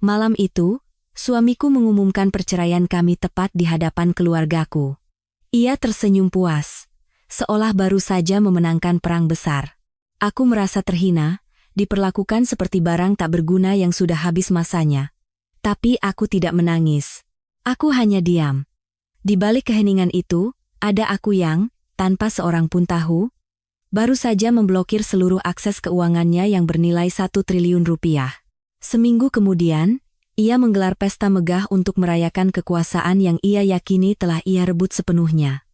Malam itu, suamiku mengumumkan perceraian kami tepat di hadapan keluargaku. Ia tersenyum puas, seolah baru saja memenangkan perang besar. Aku merasa terhina, diperlakukan seperti barang tak berguna yang sudah habis masanya. Tapi aku tidak menangis. Aku hanya diam. Di balik keheningan itu, ada aku yang, tanpa seorang pun tahu, baru saja memblokir seluruh akses keuangannya yang bernilai 1 triliun rupiah. Seminggu kemudian, ia menggelar pesta megah untuk merayakan kekuasaan yang ia yakini telah ia rebut sepenuhnya.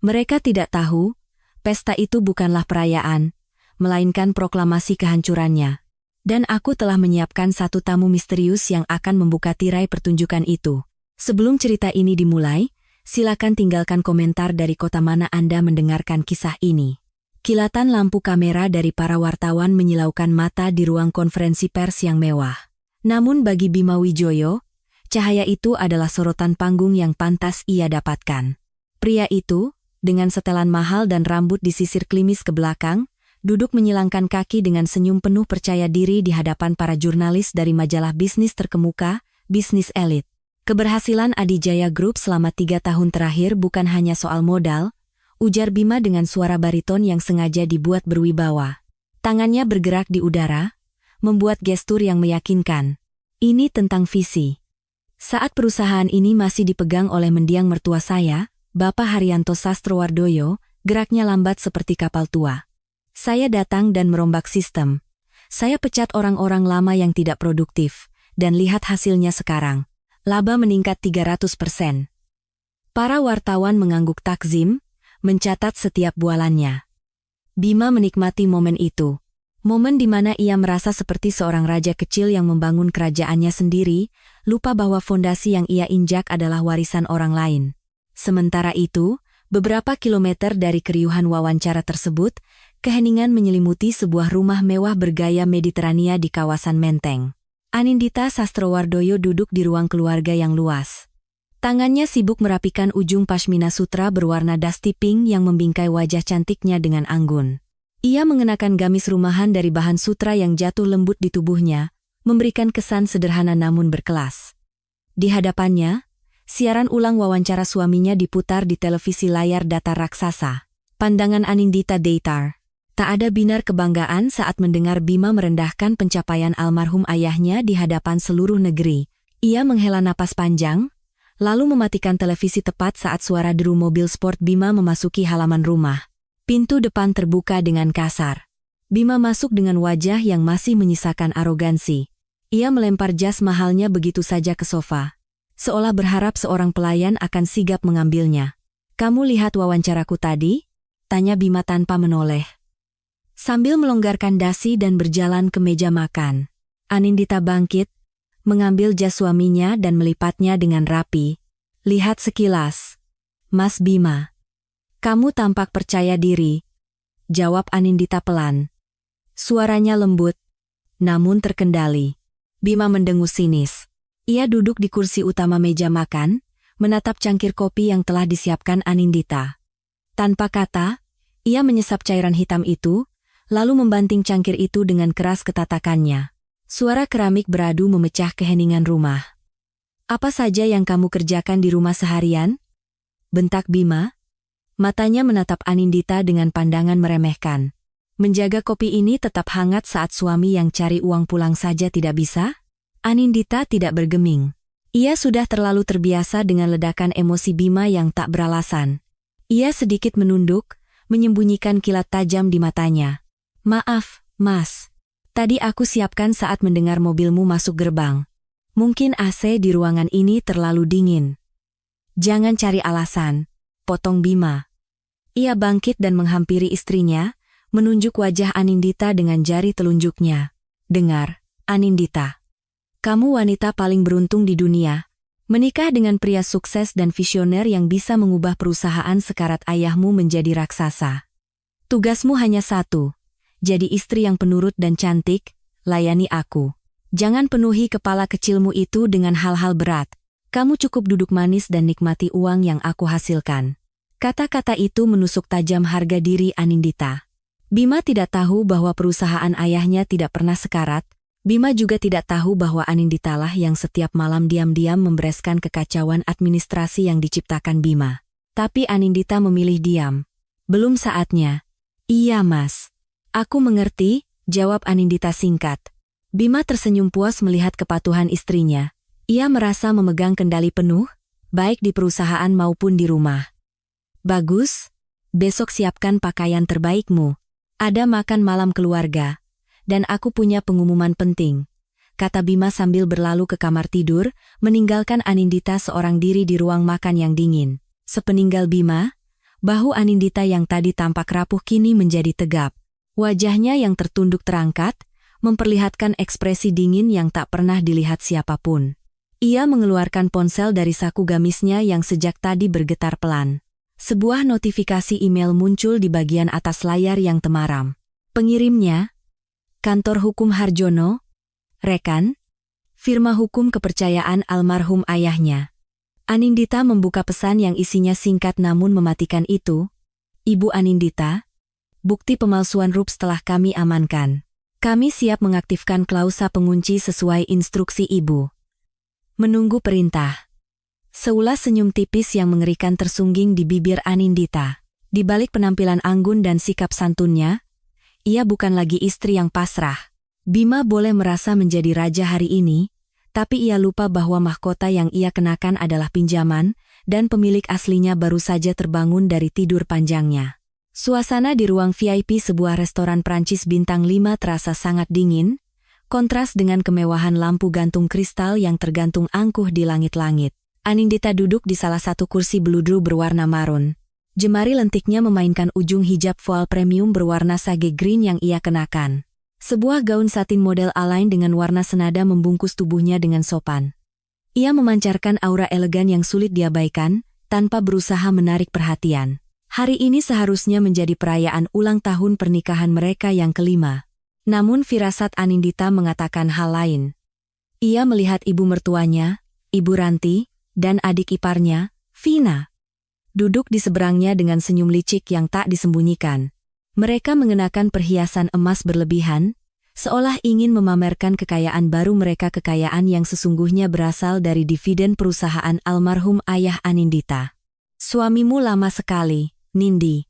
Mereka tidak tahu, pesta itu bukanlah perayaan, melainkan proklamasi kehancurannya. Dan aku telah menyiapkan satu tamu misterius yang akan membuka tirai pertunjukan itu. Sebelum cerita ini dimulai, silakan tinggalkan komentar dari kota mana Anda mendengarkan kisah ini. Kilatan lampu kamera dari para wartawan menyilaukan mata di ruang konferensi pers yang mewah. Namun bagi Bima Wijoyo, cahaya itu adalah sorotan panggung yang pantas ia dapatkan. Pria itu, dengan setelan mahal dan rambut disisir klimis ke belakang, duduk menyilangkan kaki dengan senyum penuh percaya diri di hadapan para jurnalis dari majalah bisnis terkemuka, Bisnis Elit. Keberhasilan Adijaya Group selama 3 tahun terakhir bukan hanya soal modal, ujar Bima dengan suara bariton yang sengaja dibuat berwibawa. Tangannya bergerak di udara, membuat gestur yang meyakinkan. Ini tentang visi. Saat perusahaan ini masih dipegang oleh mendiang mertua saya, Bapak Haryanto Sastrowardoyo, geraknya lambat seperti kapal tua. Saya datang dan merombak sistem. Saya pecat orang-orang lama yang tidak produktif, dan lihat hasilnya sekarang. Laba meningkat 300%. Para wartawan mengangguk takzim, mencatat setiap bualannya. Bima menikmati momen itu. Momen di mana ia merasa seperti seorang raja kecil yang membangun kerajaannya sendiri, lupa bahwa fondasi yang ia injak adalah warisan orang lain. Sementara itu, beberapa kilometer dari keriuhan wawancara tersebut, keheningan menyelimuti sebuah rumah mewah bergaya Mediterania di kawasan Menteng. Anindita Sastrowardoyo duduk di ruang keluarga yang luas. Tangannya sibuk merapikan ujung pashmina sutra berwarna dusty pink yang membingkai wajah cantiknya dengan anggun. Ia mengenakan gamis rumahan dari bahan sutra yang jatuh lembut di tubuhnya, memberikan kesan sederhana namun berkelas. Di hadapannya, siaran ulang wawancara suaminya diputar di televisi layar datar raksasa. Pandangan Anindita datar. Tak ada binar kebanggaan saat mendengar Bima merendahkan pencapaian almarhum ayahnya di hadapan seluruh negeri. Ia menghela napas panjang, lalu mematikan televisi tepat saat suara deru mobil sport Bima memasuki halaman rumah. Pintu depan terbuka dengan kasar. Bima masuk dengan wajah yang masih menyisakan arogansi. Ia melempar jas mahalnya begitu saja ke sofa, seolah berharap seorang pelayan akan sigap mengambilnya. "Kamu lihat wawancaraku tadi?" tanya Bima tanpa menoleh. Sambil melonggarkan dasi dan berjalan ke meja makan, Anindita bangkit, mengambil jas suaminya dan melipatnya dengan rapi. "Lihat sekilas, Mas Bima. Kamu tampak percaya diri," jawab Anindita pelan. Suaranya lembut, namun terkendali. Bima mendengus sinis. Ia duduk di kursi utama meja makan, menatap cangkir kopi yang telah disiapkan Anindita. Tanpa kata, ia menyesap cairan hitam itu, lalu membanting cangkir itu dengan keras ketatakannya. Suara keramik beradu memecah keheningan rumah. "Apa saja yang kamu kerjakan di rumah seharian?" bentak Bima. Matanya menatap Anindita dengan pandangan meremehkan. "Menjaga kopi ini tetap hangat saat suami yang cari uang pulang saja tidak bisa?" Anindita tidak bergeming. Ia sudah terlalu terbiasa dengan ledakan emosi Bima yang tak beralasan. Ia sedikit menunduk, menyembunyikan kilat tajam di matanya. "Maaf, Mas. Tadi aku siapkan saat mendengar mobilmu masuk gerbang. Mungkin AC di ruangan ini terlalu dingin." "Jangan cari alasan," potong Bima. Ia bangkit dan menghampiri istrinya, menunjuk wajah Anindita dengan jari telunjuknya. "Dengar, Anindita. Kamu wanita paling beruntung di dunia. Menikah dengan pria sukses dan visioner yang bisa mengubah perusahaan sekarat ayahmu menjadi raksasa. Tugasmu hanya satu, jadi istri yang penurut dan cantik, layani aku. Jangan penuhi kepala kecilmu itu dengan hal-hal berat. Kamu cukup duduk manis dan nikmati uang yang aku hasilkan." Kata-kata itu menusuk tajam harga diri Anindita. Bima tidak tahu bahwa perusahaan ayahnya tidak pernah sekarat, Bima juga tidak tahu bahwa Aninditalah yang setiap malam diam-diam membereskan kekacauan administrasi yang diciptakan Bima. Tapi Anindita memilih diam. Belum saatnya. Iya mas. Aku mengerti, jawab Anindita singkat. Bima tersenyum puas melihat kepatuhan istrinya. Ia merasa memegang kendali penuh, baik di perusahaan maupun di rumah. Bagus. Besok siapkan pakaian terbaikmu. Ada makan malam keluarga. Dan aku punya pengumuman penting, kata Bima sambil berlalu ke kamar tidur, meninggalkan Anindita seorang diri di ruang makan yang dingin. Sepeninggal Bima, bahu Anindita yang tadi tampak rapuh kini menjadi tegap. Wajahnya yang tertunduk terangkat, memperlihatkan ekspresi dingin yang tak pernah dilihat siapapun. Ia mengeluarkan ponsel dari saku gamisnya yang sejak tadi bergetar pelan. Sebuah notifikasi email muncul di bagian atas layar yang temaram. Pengirimnya, Kantor Hukum Harjono, rekan, firma hukum kepercayaan almarhum ayahnya. Anindita membuka pesan yang isinya singkat namun mematikan itu. Ibu Anindita, bukti pemalsuan RUPS telah kami amankan. Kami siap mengaktifkan klausa pengunci sesuai instruksi ibu. Menunggu perintah. Seulas senyum tipis yang mengerikan tersungging di bibir Anindita. Di balik penampilan anggun dan sikap santunnya, ia bukan lagi istri yang pasrah. Bima boleh merasa menjadi raja hari ini, tapi ia lupa bahwa mahkota yang ia kenakan adalah pinjaman, dan pemilik aslinya baru saja terbangun dari tidur panjangnya. Suasana di ruang VIP sebuah restoran Prancis bintang 5 terasa sangat dingin, kontras dengan kemewahan lampu gantung kristal yang tergantung angkuh di langit-langit. Anindita duduk di salah satu kursi beludru berwarna marun. Jemari lentiknya memainkan ujung hijab voile premium berwarna sage green yang ia kenakan. Sebuah gaun satin model Align dengan warna senada membungkus tubuhnya dengan sopan. Ia memancarkan aura elegan yang sulit diabaikan, tanpa berusaha menarik perhatian. Hari ini seharusnya menjadi perayaan ulang tahun pernikahan mereka yang kelima. Namun firasat Anindita mengatakan hal lain. Ia melihat ibu mertuanya, Ibu Ranti, dan adik iparnya, Vina. Duduk di seberangnya dengan senyum licik yang tak disembunyikan. Mereka mengenakan perhiasan emas berlebihan, seolah ingin memamerkan kekayaan baru mereka, kekayaan yang sesungguhnya berasal dari dividen perusahaan almarhum ayah Anindita. Suamimu lama sekali, Nindi.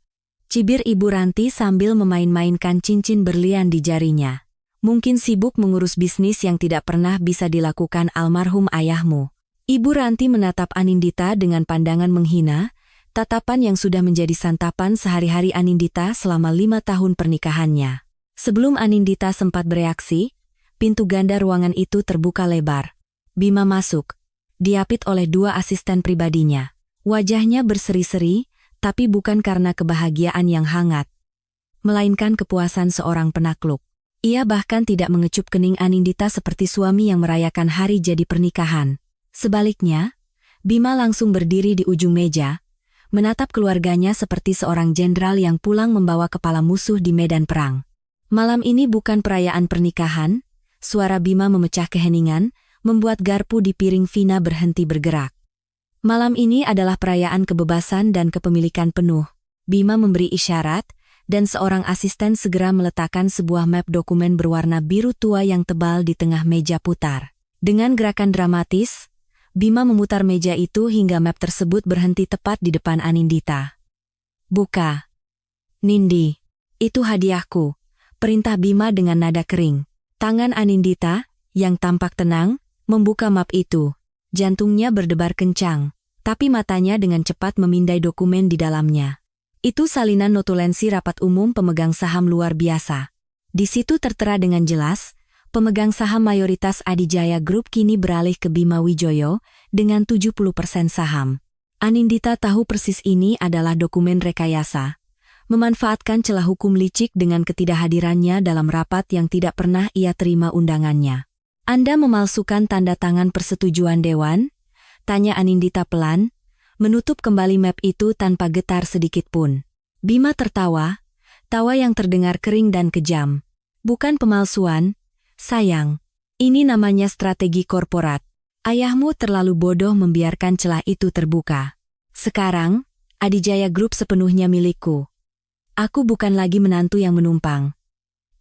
Cibir Ibu Ranti sambil memain-mainkan cincin berlian di jarinya. Mungkin sibuk mengurus bisnis yang tidak pernah bisa dilakukan almarhum ayahmu. Ibu Ranti menatap Anindita dengan pandangan menghina, tatapan yang sudah menjadi santapan sehari-hari Anindita selama 5 tahun pernikahannya. Sebelum Anindita sempat bereaksi, pintu ganda ruangan itu terbuka lebar. Bima masuk, diapit oleh 2 asisten pribadinya. Wajahnya berseri-seri, tapi bukan karena kebahagiaan yang hangat, melainkan kepuasan seorang penakluk. Ia bahkan tidak mengecup kening Anindita seperti suami yang merayakan hari jadi pernikahan. Sebaliknya, Bima langsung berdiri di ujung meja, menatap keluarganya seperti seorang jenderal yang pulang membawa kepala musuh di medan perang. Malam ini bukan perayaan pernikahan, suara Bima memecah keheningan, membuat garpu di piring Vina berhenti bergerak. Malam ini adalah perayaan kebebasan dan kepemilikan penuh. Bima memberi isyarat, dan seorang asisten segera meletakkan sebuah map dokumen berwarna biru tua yang tebal di tengah meja putar. Dengan gerakan dramatis, Bima memutar meja itu hingga map tersebut berhenti tepat di depan Anindita. Buka. Nindi, itu hadiahku, perintah Bima dengan nada kering. Tangan Anindita, yang tampak tenang, membuka map itu. Jantungnya berdebar kencang, tapi matanya dengan cepat memindai dokumen di dalamnya. Itu salinan notulensi rapat umum pemegang saham luar biasa. Di situ tertera dengan jelas, pemegang saham mayoritas Adijaya Group kini beralih ke Bima Wijoyo dengan 70% saham. Anindita tahu persis ini adalah dokumen rekayasa, memanfaatkan celah hukum licik dengan ketidakhadirannya dalam rapat yang tidak pernah ia terima undangannya. Anda memalsukan tanda tangan persetujuan dewan? Tanya Anindita pelan, menutup kembali map itu tanpa getar sedikit pun. Bima tertawa, tawa yang terdengar kering dan kejam. Bukan pemalsuan, sayang. Ini namanya strategi korporat. Ayahmu terlalu bodoh membiarkan celah itu terbuka. Sekarang, Adijaya Group sepenuhnya milikku. Aku bukan lagi menantu yang menumpang.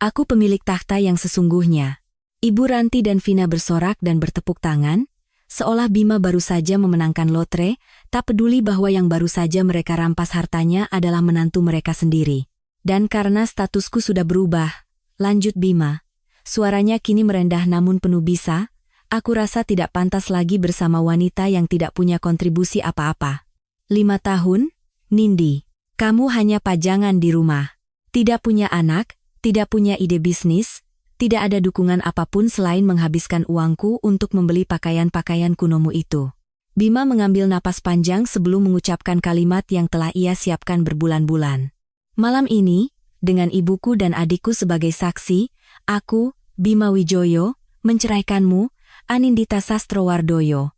Aku pemilik takhta yang sesungguhnya. Ibu Ranti dan Vina bersorak dan bertepuk tangan, seolah Bima baru saja memenangkan lotre, tak peduli bahwa yang baru saja mereka rampas hartanya adalah menantu mereka sendiri. Dan karena statusku sudah berubah, lanjut Bima. Suaranya kini merendah namun penuh bisa, aku rasa tidak pantas lagi bersama wanita yang tidak punya kontribusi apa-apa. 5 tahun, Nindi. Kamu hanya pajangan di rumah. Tidak punya anak, tidak punya ide bisnis, tidak ada dukungan apapun selain menghabiskan uangku untuk membeli pakaian-pakaian kunomu itu. Bima mengambil napas panjang sebelum mengucapkan kalimat yang telah ia siapkan berbulan-bulan. Malam ini, dengan ibuku dan adikku sebagai saksi, aku, Bima Wijoyo, menceraikanmu, Anindita Sastrowardoyo.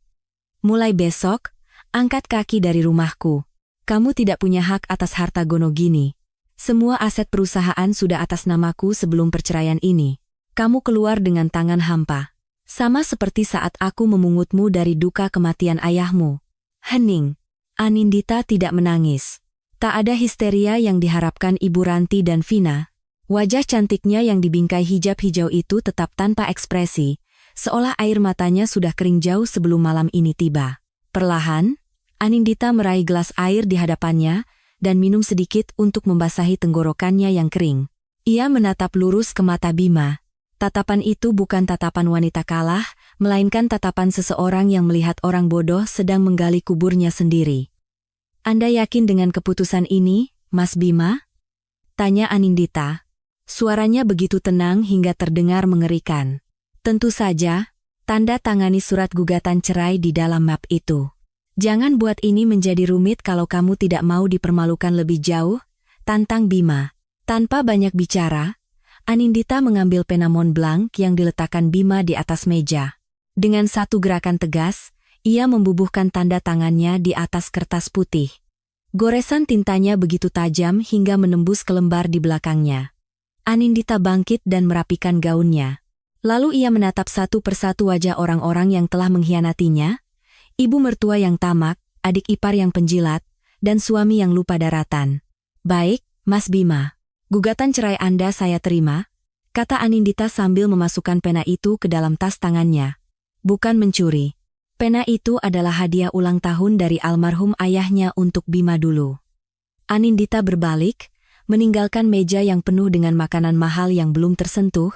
Mulai besok, angkat kaki dari rumahku. Kamu tidak punya hak atas harta Gonogini. Semua aset perusahaan sudah atas namaku sebelum perceraian ini. Kamu keluar dengan tangan hampa. Sama seperti saat aku memungutmu dari duka kematian ayahmu. Hening. Anindita tidak menangis. Tak ada histeria yang diharapkan Ibu Ranti dan Vina. Wajah cantiknya yang dibingkai hijab hijau itu tetap tanpa ekspresi, seolah air matanya sudah kering jauh sebelum malam ini tiba. Perlahan, Anindita meraih gelas air di hadapannya dan minum sedikit untuk membasahi tenggorokannya yang kering. Ia menatap lurus ke mata Bima. Tatapan itu bukan tatapan wanita kalah, melainkan tatapan seseorang yang melihat orang bodoh sedang menggali kuburnya sendiri. Anda yakin dengan keputusan ini, Mas Bima? Tanya Anindita. Suaranya begitu tenang hingga terdengar mengerikan. Tentu saja, tanda tangani surat gugatan cerai di dalam map itu. Jangan buat ini menjadi rumit kalau kamu tidak mau dipermalukan lebih jauh, tantang Bima. Tanpa banyak bicara, Anindita mengambil pena Montblanc yang diletakkan Bima di atas meja. Dengan satu gerakan tegas, ia membubuhkan tanda tangannya di atas kertas putih. Goresan tintanya begitu tajam hingga menembus ke lembar di belakangnya. Anindita bangkit dan merapikan gaunnya. Lalu ia menatap satu persatu wajah orang-orang yang telah mengkhianatinya, ibu mertua yang tamak, adik ipar yang penjilat, dan suami yang lupa daratan. Baik, Mas Bima. Gugatan cerai Anda saya terima, kata Anindita sambil memasukkan pena itu ke dalam tas tangannya. Bukan mencuri. Pena itu adalah hadiah ulang tahun dari almarhum ayahnya untuk Bima dulu. Anindita berbalik, meninggalkan meja yang penuh dengan makanan mahal yang belum tersentuh,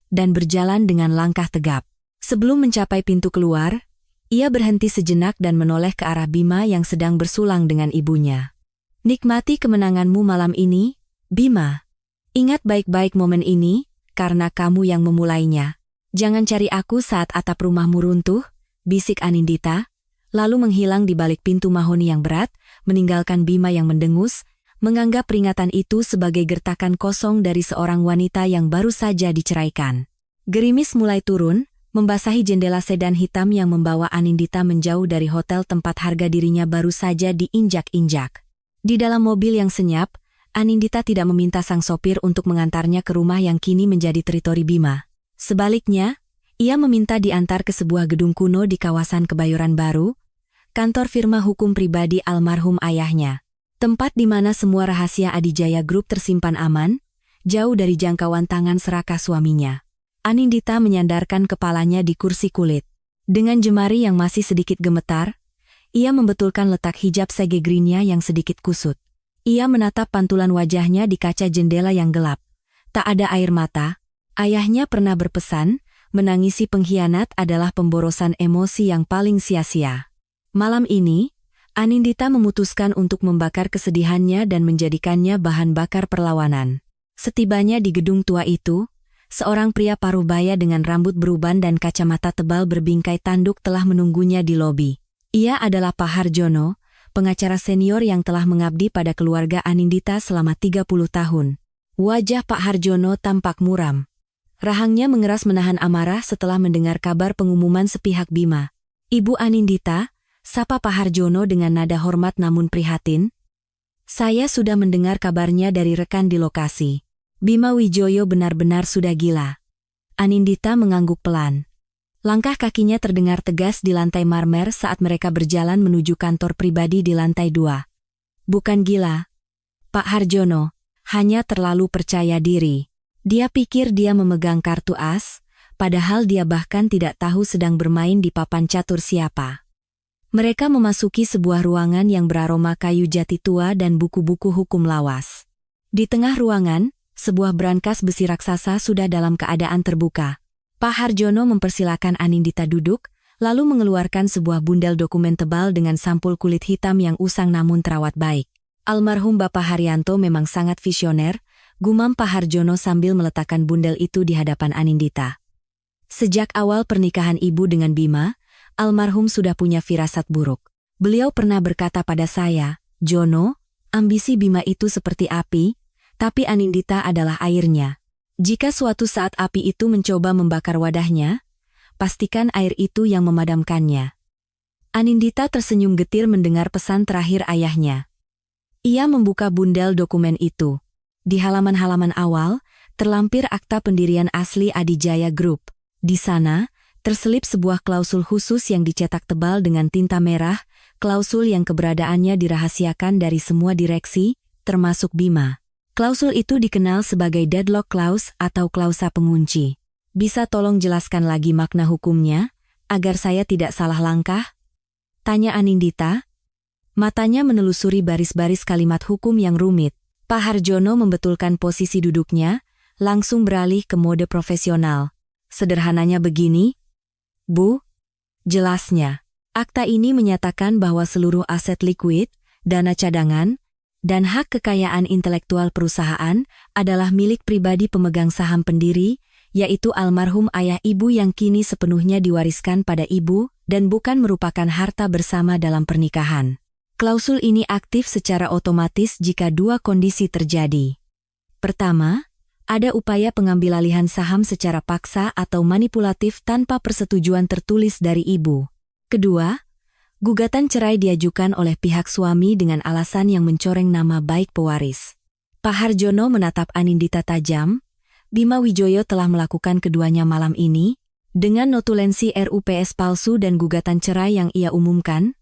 dan berjalan dengan langkah tegap. Sebelum mencapai pintu keluar, ia berhenti sejenak dan menoleh ke arah Bima yang sedang bersulang dengan ibunya. Nikmati kemenanganmu malam ini, Bima. Ingat baik-baik momen ini, karena kamu yang memulainya. Jangan cari aku saat atap rumahmu runtuh, bisik Anindita, lalu menghilang di balik pintu mahoni yang berat, meninggalkan Bima yang mendengus, menganggap peringatan itu sebagai gertakan kosong dari seorang wanita yang baru saja diceraikan. Gerimis mulai turun, membasahi jendela sedan hitam yang membawa Anindita menjauh dari hotel tempat harga dirinya baru saja diinjak-injak. Di dalam mobil yang senyap, Anindita tidak meminta sang sopir untuk mengantarnya ke rumah yang kini menjadi teritori Bima. Sebaliknya, ia meminta diantar ke sebuah gedung kuno di kawasan Kebayoran Baru, kantor firma hukum pribadi almarhum ayahnya. Tempat di mana semua rahasia Adijaya Group tersimpan aman, jauh dari jangkauan tangan serakah suaminya. Anindita menyandarkan kepalanya di kursi kulit. Dengan jemari yang masih sedikit gemetar, ia membetulkan letak hijab sege greennya yang sedikit kusut. Ia menatap pantulan wajahnya di kaca jendela yang gelap. Tak ada air mata. Ayahnya pernah berpesan, menangisi pengkhianat adalah pemborosan emosi yang paling sia-sia. Malam ini, Anindita memutuskan untuk membakar kesedihannya dan menjadikannya bahan bakar perlawanan. Setibanya di gedung tua itu, seorang pria paruh baya dengan rambut beruban dan kacamata tebal berbingkai tanduk telah menunggunya di lobi. Ia adalah Pak Harjono, pengacara senior yang telah mengabdi pada keluarga Anindita selama 30 tahun. Wajah Pak Harjono tampak muram. Rahangnya mengeras menahan amarah setelah mendengar kabar pengumuman sepihak Bima. Ibu Anindita, sapa Pak Harjono dengan nada hormat namun prihatin. Saya sudah mendengar kabarnya dari rekan di lokasi. Bima Wijoyo benar-benar sudah gila. Anindita mengangguk pelan. Langkah kakinya terdengar tegas di lantai marmer saat mereka berjalan menuju kantor pribadi di lantai 2. Bukan gila, Pak Harjono, hanya terlalu percaya diri. Dia pikir dia memegang kartu as, padahal dia bahkan tidak tahu sedang bermain di papan catur siapa. Mereka memasuki sebuah ruangan yang beraroma kayu jati tua dan buku-buku hukum lawas. Di tengah ruangan, sebuah brankas besi raksasa sudah dalam keadaan terbuka. Pak Harjono mempersilakan Anindita duduk, lalu mengeluarkan sebuah bundel dokumen tebal dengan sampul kulit hitam yang usang namun terawat baik. Almarhum Bapak Haryanto memang sangat visioner, gumam Pak Harjono sambil meletakkan bundel itu di hadapan Anindita. Sejak awal pernikahan ibu dengan Bima, almarhum sudah punya firasat buruk. Beliau pernah berkata pada saya, "Jono, ambisi Bima itu seperti api, tapi Anindita adalah airnya. Jika suatu saat api itu mencoba membakar wadahnya, pastikan air itu yang memadamkannya." Anindita tersenyum getir mendengar pesan terakhir ayahnya. Ia membuka bundel dokumen itu. Di halaman-halaman awal, terlampir akta pendirian asli Adijaya Group. Di sana, terselip sebuah klausul khusus yang dicetak tebal dengan tinta merah, klausul yang keberadaannya dirahasiakan dari semua direksi, termasuk Bima. Klausul itu dikenal sebagai deadlock clause atau klausa pengunci. Bisa tolong jelaskan lagi makna hukumnya, agar saya tidak salah langkah? Tanya Anindita. Matanya menelusuri baris-baris kalimat hukum yang rumit. Pak Harjono membetulkan posisi duduknya, langsung beralih ke mode profesional. Sederhananya begini, Bu. Jelasnya, akta ini menyatakan bahwa seluruh aset likuid, dana cadangan, dan hak kekayaan intelektual perusahaan adalah milik pribadi pemegang saham pendiri, yaitu almarhum ayah ibu yang kini sepenuhnya diwariskan pada ibu dan bukan merupakan harta bersama dalam pernikahan. Klausul ini aktif secara otomatis jika dua kondisi terjadi. Pertama, ada upaya pengambilalihan saham secara paksa atau manipulatif tanpa persetujuan tertulis dari ibu. Kedua, gugatan cerai diajukan oleh pihak suami dengan alasan yang mencoreng nama baik pewaris. Pak Harjono menatap Anindita tajam. Bima Wijoyo telah melakukan keduanya malam ini, dengan notulensi RUPS palsu dan gugatan cerai yang ia umumkan.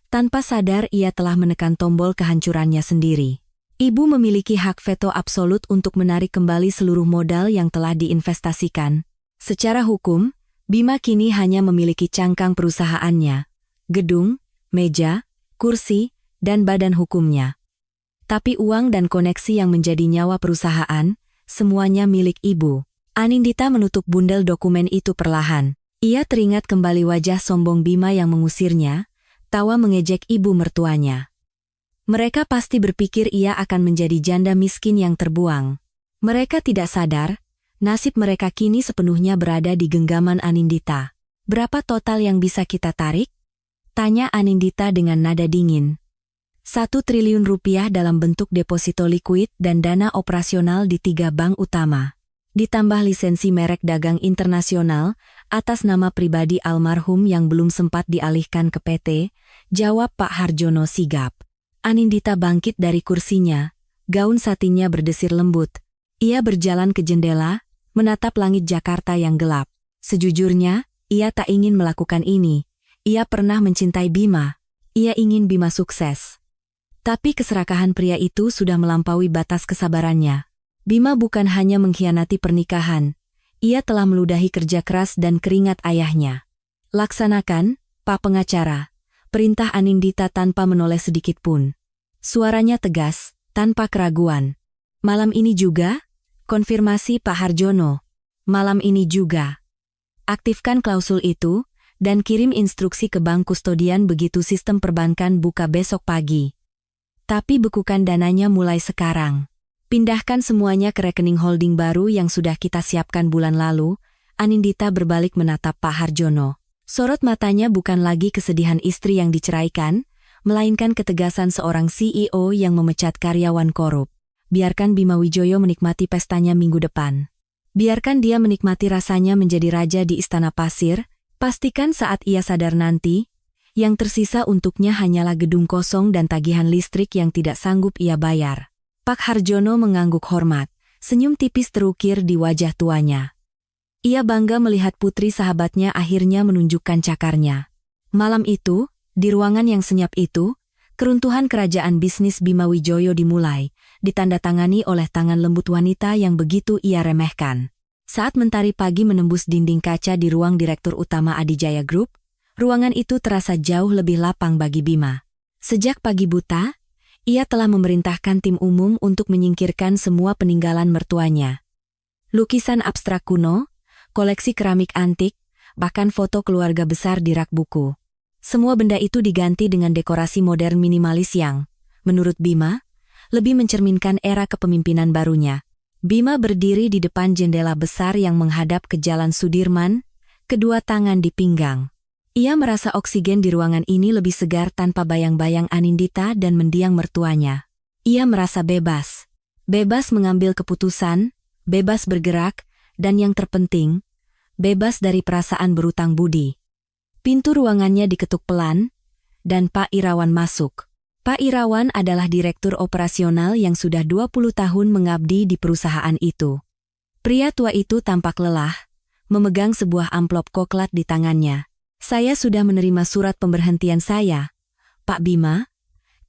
Tanpa sadar ia telah menekan tombol kehancurannya sendiri. Ibu memiliki hak veto absolut untuk menarik kembali seluruh modal yang telah diinvestasikan. Secara hukum, Bima kini hanya memiliki cangkang perusahaannya, gedung, meja, kursi, dan badan hukumnya. Tapi uang dan koneksi yang menjadi nyawa perusahaan, semuanya milik ibu. Anindita menutup bundel dokumen itu perlahan. Ia teringat kembali wajah sombong Bima yang mengusirnya, tawa mengejek ibu mertuanya. Mereka pasti berpikir ia akan menjadi janda miskin yang terbuang. Mereka tidak sadar, nasib mereka kini sepenuhnya berada di genggaman Anindita. "Berapa total yang bisa kita tarik?" tanya Anindita dengan nada dingin. 1 triliun rupiah dalam bentuk deposito likuid dan dana operasional di 3 bank utama. Ditambah lisensi merek dagang internasional atas nama pribadi almarhum yang belum sempat dialihkan ke PT, jawab Pak Harjono sigap. Anindita bangkit dari kursinya, gaun satinnya berdesir lembut. Ia berjalan ke jendela, menatap langit Jakarta yang gelap. Sejujurnya, ia tak ingin melakukan ini. Ia pernah mencintai Bima. Ia ingin Bima sukses. Tapi keserakahan pria itu sudah melampaui batas kesabarannya. Bima bukan hanya mengkhianati pernikahan, ia telah meludahi kerja keras dan keringat ayahnya. "Laksanakan, Pak Pengacara," perintah Anindita tanpa menoleh sedikit pun. Suaranya tegas, tanpa keraguan. "Malam ini juga?" konfirmasi Pak Harjono. "Malam ini juga. Aktifkan klausul itu, dan kirim instruksi ke bank kustodian begitu sistem perbankan buka besok pagi. Tapi bekukan dananya mulai sekarang. Pindahkan semuanya ke rekening holding baru yang sudah kita siapkan bulan lalu." Anindita berbalik menatap Pak Harjono. Sorot matanya bukan lagi kesedihan istri yang diceraikan, melainkan ketegasan seorang CEO yang memecat karyawan korup. "Biarkan Bima Wijoyo menikmati pestanya minggu depan. Biarkan dia menikmati rasanya menjadi raja di Istana Pasir. Pastikan saat ia sadar nanti, yang tersisa untuknya hanyalah gedung kosong dan tagihan listrik yang tidak sanggup ia bayar." Pak Harjono mengangguk hormat, senyum tipis terukir di wajah tuanya. Ia bangga melihat putri sahabatnya akhirnya menunjukkan cakarnya. Malam itu, di ruangan yang senyap itu, keruntuhan kerajaan bisnis Bima Wijoyo dimulai, ditandatangani oleh tangan lembut wanita yang begitu ia remehkan. Saat mentari pagi menembus dinding kaca di ruang Direktur Utama Adijaya Group, ruangan itu terasa jauh lebih lapang bagi Bima. Sejak pagi buta, ia telah memerintahkan tim umum untuk menyingkirkan semua peninggalan mertuanya. Lukisan abstrak kuno, koleksi keramik antik, bahkan foto keluarga besar di rak buku. Semua benda itu diganti dengan dekorasi modern minimalis yang, menurut Bima, lebih mencerminkan era kepemimpinan barunya. Bima berdiri di depan jendela besar yang menghadap ke Jalan Sudirman, kedua tangan di pinggang. Ia merasa oksigen di ruangan ini lebih segar tanpa bayang-bayang Anindita dan mendiang mertuanya. Ia merasa bebas. Bebas mengambil keputusan, bebas bergerak, dan yang terpenting, bebas dari perasaan berutang budi. Pintu ruangannya diketuk pelan, dan Pak Irawan masuk. Pak Irawan adalah direktur operasional yang sudah 20 tahun mengabdi di perusahaan itu. Pria tua itu tampak lelah, memegang sebuah amplop coklat di tangannya. "Saya sudah menerima surat pemberhentian saya, Pak Bima,"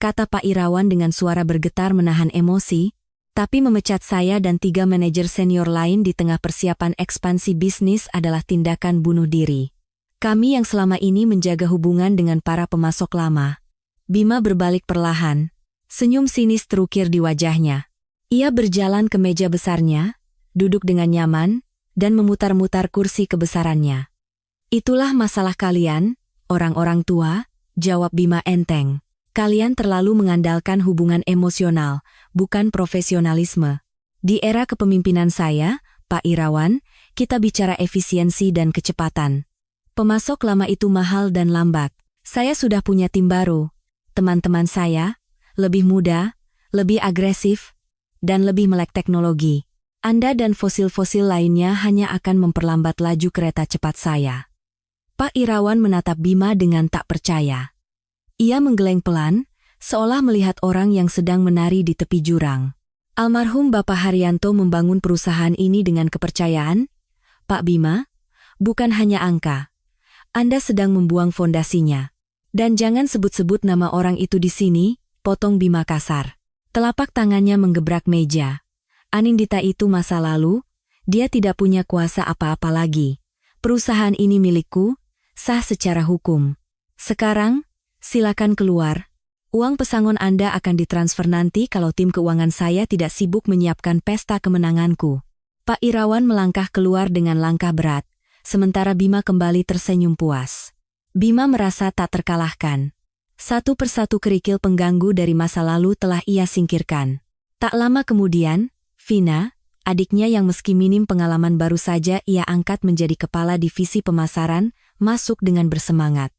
kata Pak Irawan dengan suara bergetar menahan emosi, "tapi memecat saya dan 3 manajer senior lain di tengah persiapan ekspansi bisnis adalah tindakan bunuh diri. Kami yang selama ini menjaga hubungan dengan para pemasok lama." Bima berbalik perlahan. Senyum sinis terukir di wajahnya. Ia berjalan ke meja besarnya, duduk dengan nyaman, dan memutar-mutar kursi kebesarannya. "Itulah masalah kalian, orang-orang tua," jawab Bima enteng. "Kalian terlalu mengandalkan hubungan emosional, bukan profesionalisme. Di era kepemimpinan saya, Pak Irawan, kita bicara efisiensi dan kecepatan. Pemasok lama itu mahal dan lambat. Saya sudah punya tim baru. Teman-teman saya, lebih muda, lebih agresif, dan lebih melek teknologi. Anda dan fosil-fosil lainnya hanya akan memperlambat laju kereta cepat saya." Pak Irawan menatap Bima dengan tak percaya. Ia menggeleng pelan, seolah melihat orang yang sedang menari di tepi jurang. "Almarhum Bapak Haryanto membangun perusahaan ini dengan kepercayaan, Pak Bima, bukan hanya angka. Anda sedang membuang fondasinya. Dan jangan sebut-sebut nama orang itu di sini," potong Bima kasar. Telapak tangannya menggebrak meja. "Anindita itu masa lalu, dia tidak punya kuasa apa-apa lagi. Perusahaan ini milikku, sah secara hukum. Sekarang, silakan keluar. Uang pesangon Anda akan ditransfer nanti kalau tim keuangan saya tidak sibuk menyiapkan pesta kemenanganku." Pak Irawan melangkah keluar dengan langkah berat, sementara Bima kembali tersenyum puas. Bima merasa tak terkalahkan. Satu persatu kerikil pengganggu dari masa lalu telah ia singkirkan. Tak lama kemudian, Vina, adiknya yang meski minim pengalaman baru saja ia angkat menjadi kepala divisi pemasaran, masuk dengan bersemangat.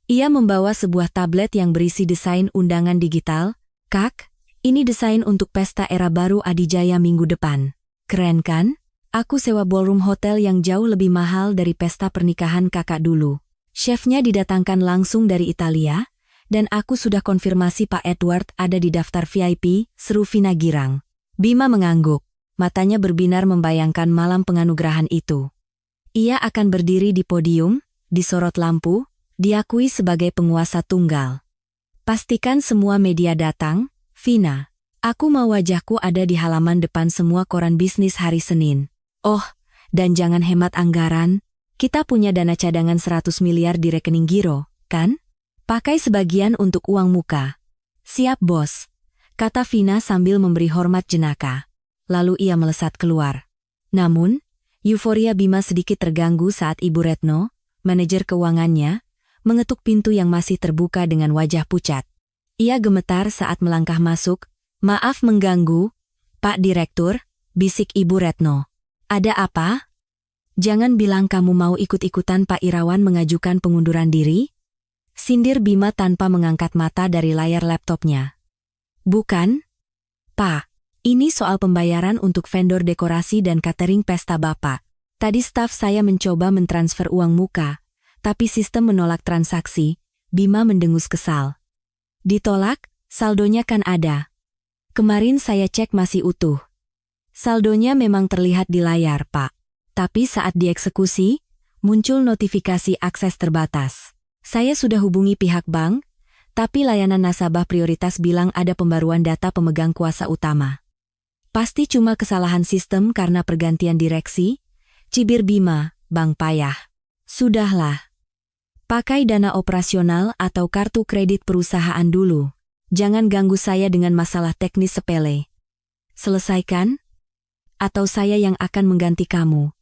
Ia membawa sebuah tablet yang berisi desain undangan digital. "Kak, ini desain untuk pesta era baru Adijaya minggu depan. Keren kan? Aku sewa ballroom hotel yang jauh lebih mahal dari pesta pernikahan kakak dulu. Chefnya didatangkan langsung dari Italia, dan aku sudah konfirmasi Pak Edward ada di daftar VIP," seru Vina girang. Bima mengangguk, matanya berbinar membayangkan malam penganugerahan itu. Ia akan berdiri di podium, disorot lampu, diakui sebagai penguasa tunggal. "Pastikan semua media datang, Vina. Aku mau wajahku ada di halaman depan semua koran bisnis hari Senin. Oh, dan jangan hemat anggaran. Kita punya dana cadangan 100 miliar di rekening giro, kan? Pakai sebagian untuk uang muka." "Siap bos," kata Vina sambil memberi hormat jenaka. Lalu ia melesat keluar. Namun, euforia Bima sedikit terganggu saat Ibu Retno, manajer keuangannya, mengetuk pintu yang masih terbuka dengan wajah pucat. Ia gemetar saat melangkah masuk. "Maaf mengganggu, Pak Direktur," bisik Ibu Retno. "Ada apa? Jangan bilang kamu mau ikut-ikutan Pak Irawan mengajukan pengunduran diri?" sindir Bima tanpa mengangkat mata dari layar laptopnya. "Bukan, Pak. Ini soal pembayaran untuk vendor dekorasi dan catering pesta Bapak. Tadi staf saya mencoba mentransfer uang muka, tapi sistem menolak transaksi." Bima mendengus kesal. "Ditolak? Saldonya kan ada. Kemarin saya cek masih utuh." "Saldonya memang terlihat di layar, Pak. Tapi saat dieksekusi, muncul notifikasi akses terbatas. Saya sudah hubungi pihak bank, tapi layanan nasabah prioritas bilang ada pembaruan data pemegang kuasa utama. Pasti cuma kesalahan sistem karena pergantian direksi, Cibir Bima, Bang payah. Sudahlah. Pakai dana operasional atau kartu kredit perusahaan dulu. Jangan ganggu saya dengan masalah teknis sepele. Selesaikan? Atau saya yang akan mengganti kamu.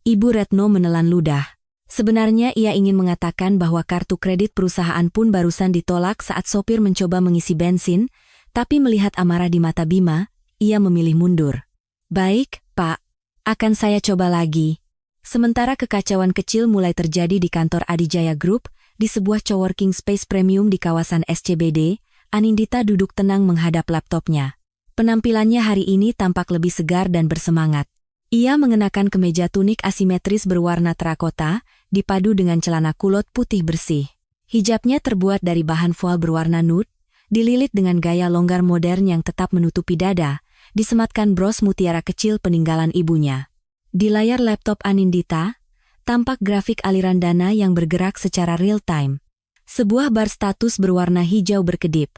Ibu Retno menelan ludah. Sebenarnya ia ingin mengatakan bahwa kartu kredit perusahaan pun barusan ditolak saat sopir mencoba mengisi bensin, tapi melihat amarah di mata Bima, ia memilih mundur. Baik, Pak. Akan saya coba lagi. Sementara kekacauan kecil mulai terjadi di kantor Adijaya Group, di sebuah coworking space premium di kawasan SCBD, Anindita duduk tenang menghadap laptopnya. Penampilannya hari ini tampak lebih segar dan bersemangat. Ia mengenakan kemeja tunik asimetris berwarna terakota, dipadu dengan celana kulot putih bersih. Hijabnya terbuat dari bahan voile berwarna nude, dililit dengan gaya longgar modern yang tetap menutupi dada, disematkan bros mutiara kecil peninggalan ibunya. Di layar laptop Anindita, tampak grafik aliran dana yang bergerak secara real-time. Sebuah bar status berwarna hijau berkedip.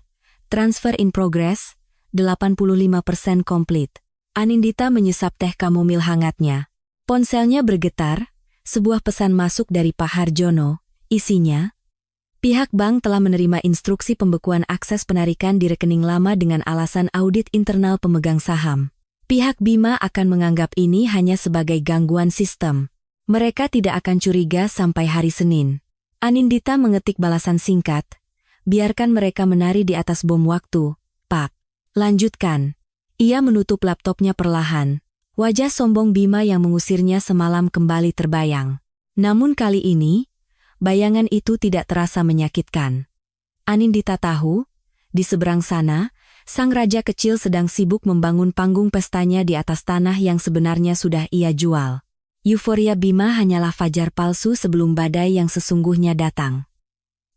Transfer in progress, 85% komplit. Anindita menyesap teh kamomil hangatnya. Ponselnya bergetar, sebuah pesan masuk dari Pak Harjono, isinya, pihak bank telah menerima instruksi pembekuan akses penarikan di rekening lama dengan alasan audit internal pemegang saham. Pihak Bima akan menganggap ini hanya sebagai gangguan sistem. Mereka tidak akan curiga sampai hari Senin. Anindita mengetik balasan singkat, biarkan mereka menari di atas bom waktu, Pak. Lanjutkan. Ia menutup laptopnya perlahan. Wajah sombong Bima yang mengusirnya semalam kembali terbayang. Namun kali ini, bayangan itu tidak terasa menyakitkan. Anindita tahu, di seberang sana, sang raja kecil sedang sibuk membangun panggung pestanya di atas tanah yang sebenarnya sudah ia jual. Euforia Bima hanyalah fajar palsu sebelum badai yang sesungguhnya datang.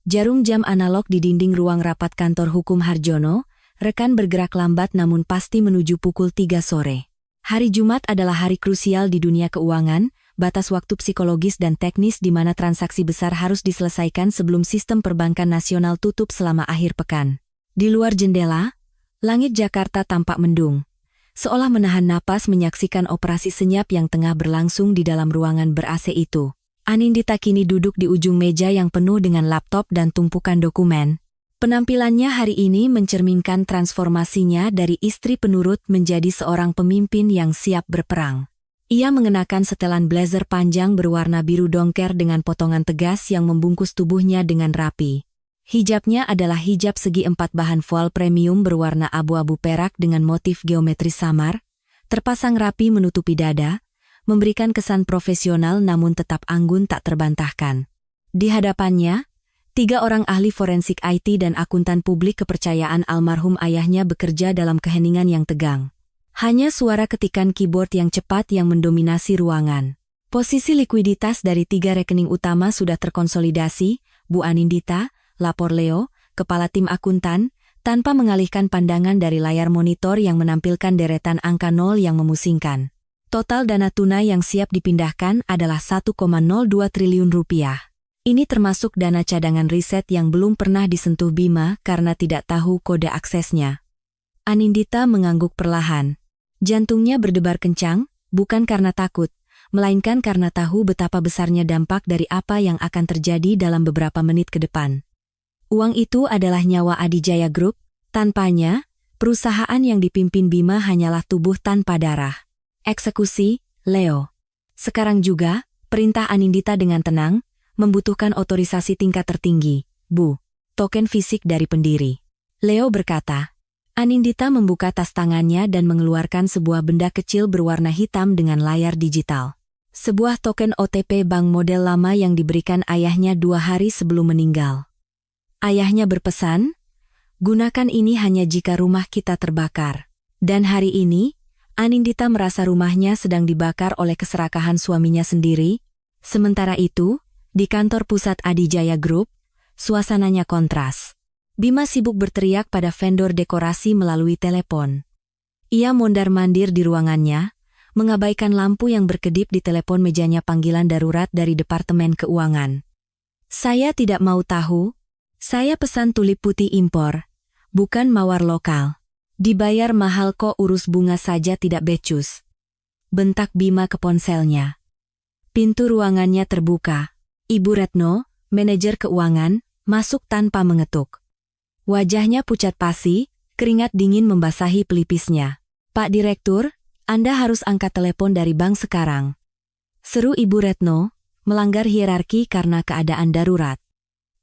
Jarum jam analog di dinding ruang rapat kantor hukum Harjono, rekan bergerak lambat namun pasti menuju pukul 3 sore. Hari Jumat adalah hari krusial di dunia keuangan, batas waktu psikologis dan teknis di mana transaksi besar harus diselesaikan sebelum sistem perbankan nasional tutup selama akhir pekan. Di luar jendela, langit Jakarta tampak mendung, seolah menahan napas menyaksikan operasi senyap yang tengah berlangsung di dalam ruangan ber-AC itu. Anindita kini duduk di ujung meja yang penuh dengan laptop dan tumpukan dokumen. Penampilannya hari ini mencerminkan transformasinya dari istri penurut menjadi seorang pemimpin yang siap berperang. Ia mengenakan setelan blazer panjang berwarna biru dongker dengan potongan tegas yang membungkus tubuhnya dengan rapi. Hijabnya adalah hijab segi 4 bahan voile premium berwarna abu-abu perak dengan motif geometris samar, terpasang rapi menutupi dada, memberikan kesan profesional namun tetap anggun tak terbantahkan. Di hadapannya, 3 orang ahli forensik IT dan akuntan publik kepercayaan almarhum ayahnya bekerja dalam keheningan yang tegang. Hanya suara ketikan keyboard yang cepat yang mendominasi ruangan. Posisi likuiditas dari 3 rekening utama sudah terkonsolidasi, Bu Anindita, lapor Leo, kepala tim akuntan, tanpa mengalihkan pandangan dari layar monitor yang menampilkan deretan angka 0 yang memusingkan. Total dana tunai yang siap dipindahkan adalah 1,02 triliun rupiah. Ini termasuk dana cadangan riset yang belum pernah disentuh Bima karena tidak tahu kode aksesnya. Anindita mengangguk perlahan. Jantungnya berdebar kencang, bukan karena takut, melainkan karena tahu betapa besarnya dampak dari apa yang akan terjadi dalam beberapa menit ke depan. Uang itu adalah nyawa Adijaya Group, tanpanya, perusahaan yang dipimpin Bima hanyalah tubuh tanpa darah. Eksekusi, Leo. Sekarang juga, perintah Anindita dengan tenang, membutuhkan otorisasi tingkat tertinggi, Bu. Token fisik dari pendiri. Leo berkata. Anindita membuka tas tangannya dan mengeluarkan sebuah benda kecil berwarna hitam dengan layar digital. Sebuah token OTP bank model lama yang diberikan ayahnya 2 hari sebelum meninggal. Ayahnya berpesan, gunakan ini hanya jika rumah kita terbakar. Dan hari ini, Anindita merasa rumahnya sedang dibakar oleh keserakahan suaminya sendiri. Sementara itu, di kantor pusat Adijaya Group, suasananya kontras. Bima sibuk berteriak pada vendor dekorasi melalui telepon. Ia mondar-mandir di ruangannya, mengabaikan lampu yang berkedip di telepon mejanya panggilan darurat dari Departemen Keuangan. Saya tidak mau tahu, saya pesan tulip putih impor, bukan mawar lokal. Dibayar mahal kok urus bunga saja tidak becus. Bentak Bima ke ponselnya. Pintu ruangannya terbuka. Ibu Retno, manajer keuangan, masuk tanpa mengetuk. Wajahnya pucat pasi, keringat dingin membasahi pelipisnya. "Pak Direktur, Anda harus angkat telepon dari bank sekarang," seru Ibu Retno, melanggar hierarki karena keadaan darurat.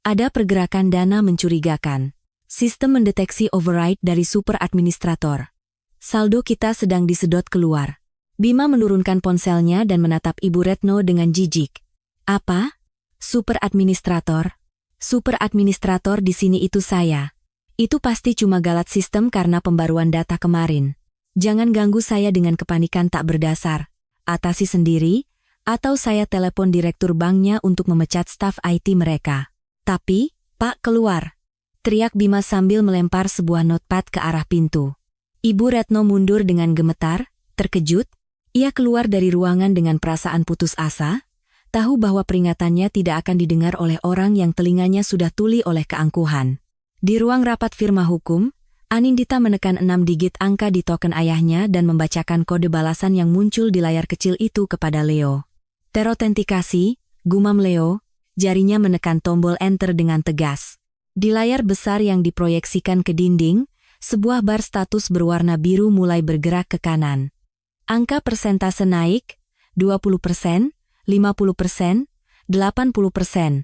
Ada pergerakan dana mencurigakan. Sistem mendeteksi override dari super administrator. Saldo kita sedang disedot keluar. Bima menurunkan ponselnya dan menatap Ibu Retno dengan jijik. "Apa? Super administrator? Super administrator di sini itu saya. Itu pasti cuma galat sistem karena pembaruan data kemarin. Jangan ganggu saya dengan kepanikan tak berdasar. Atasi sendiri, atau saya telepon direktur banknya untuk memecat staf IT mereka." "Tapi, Pak, keluar!" teriak Bima sambil melempar sebuah notepad ke arah pintu. Ibu Retno mundur dengan gemetar, terkejut. Ia keluar dari ruangan dengan perasaan putus asa, tahu bahwa peringatannya tidak akan didengar oleh orang yang telinganya sudah tuli oleh keangkuhan. Di ruang rapat firma hukum, Anindita menekan 6 digit angka di token ayahnya dan membacakan kode balasan yang muncul di layar kecil itu kepada Leo. "Terotentikasi," gumam Leo, jarinya menekan tombol enter dengan tegas. Di layar besar yang diproyeksikan ke dinding, sebuah bar status berwarna biru mulai bergerak ke kanan. Angka persentase naik, 20%, 50%, 80%.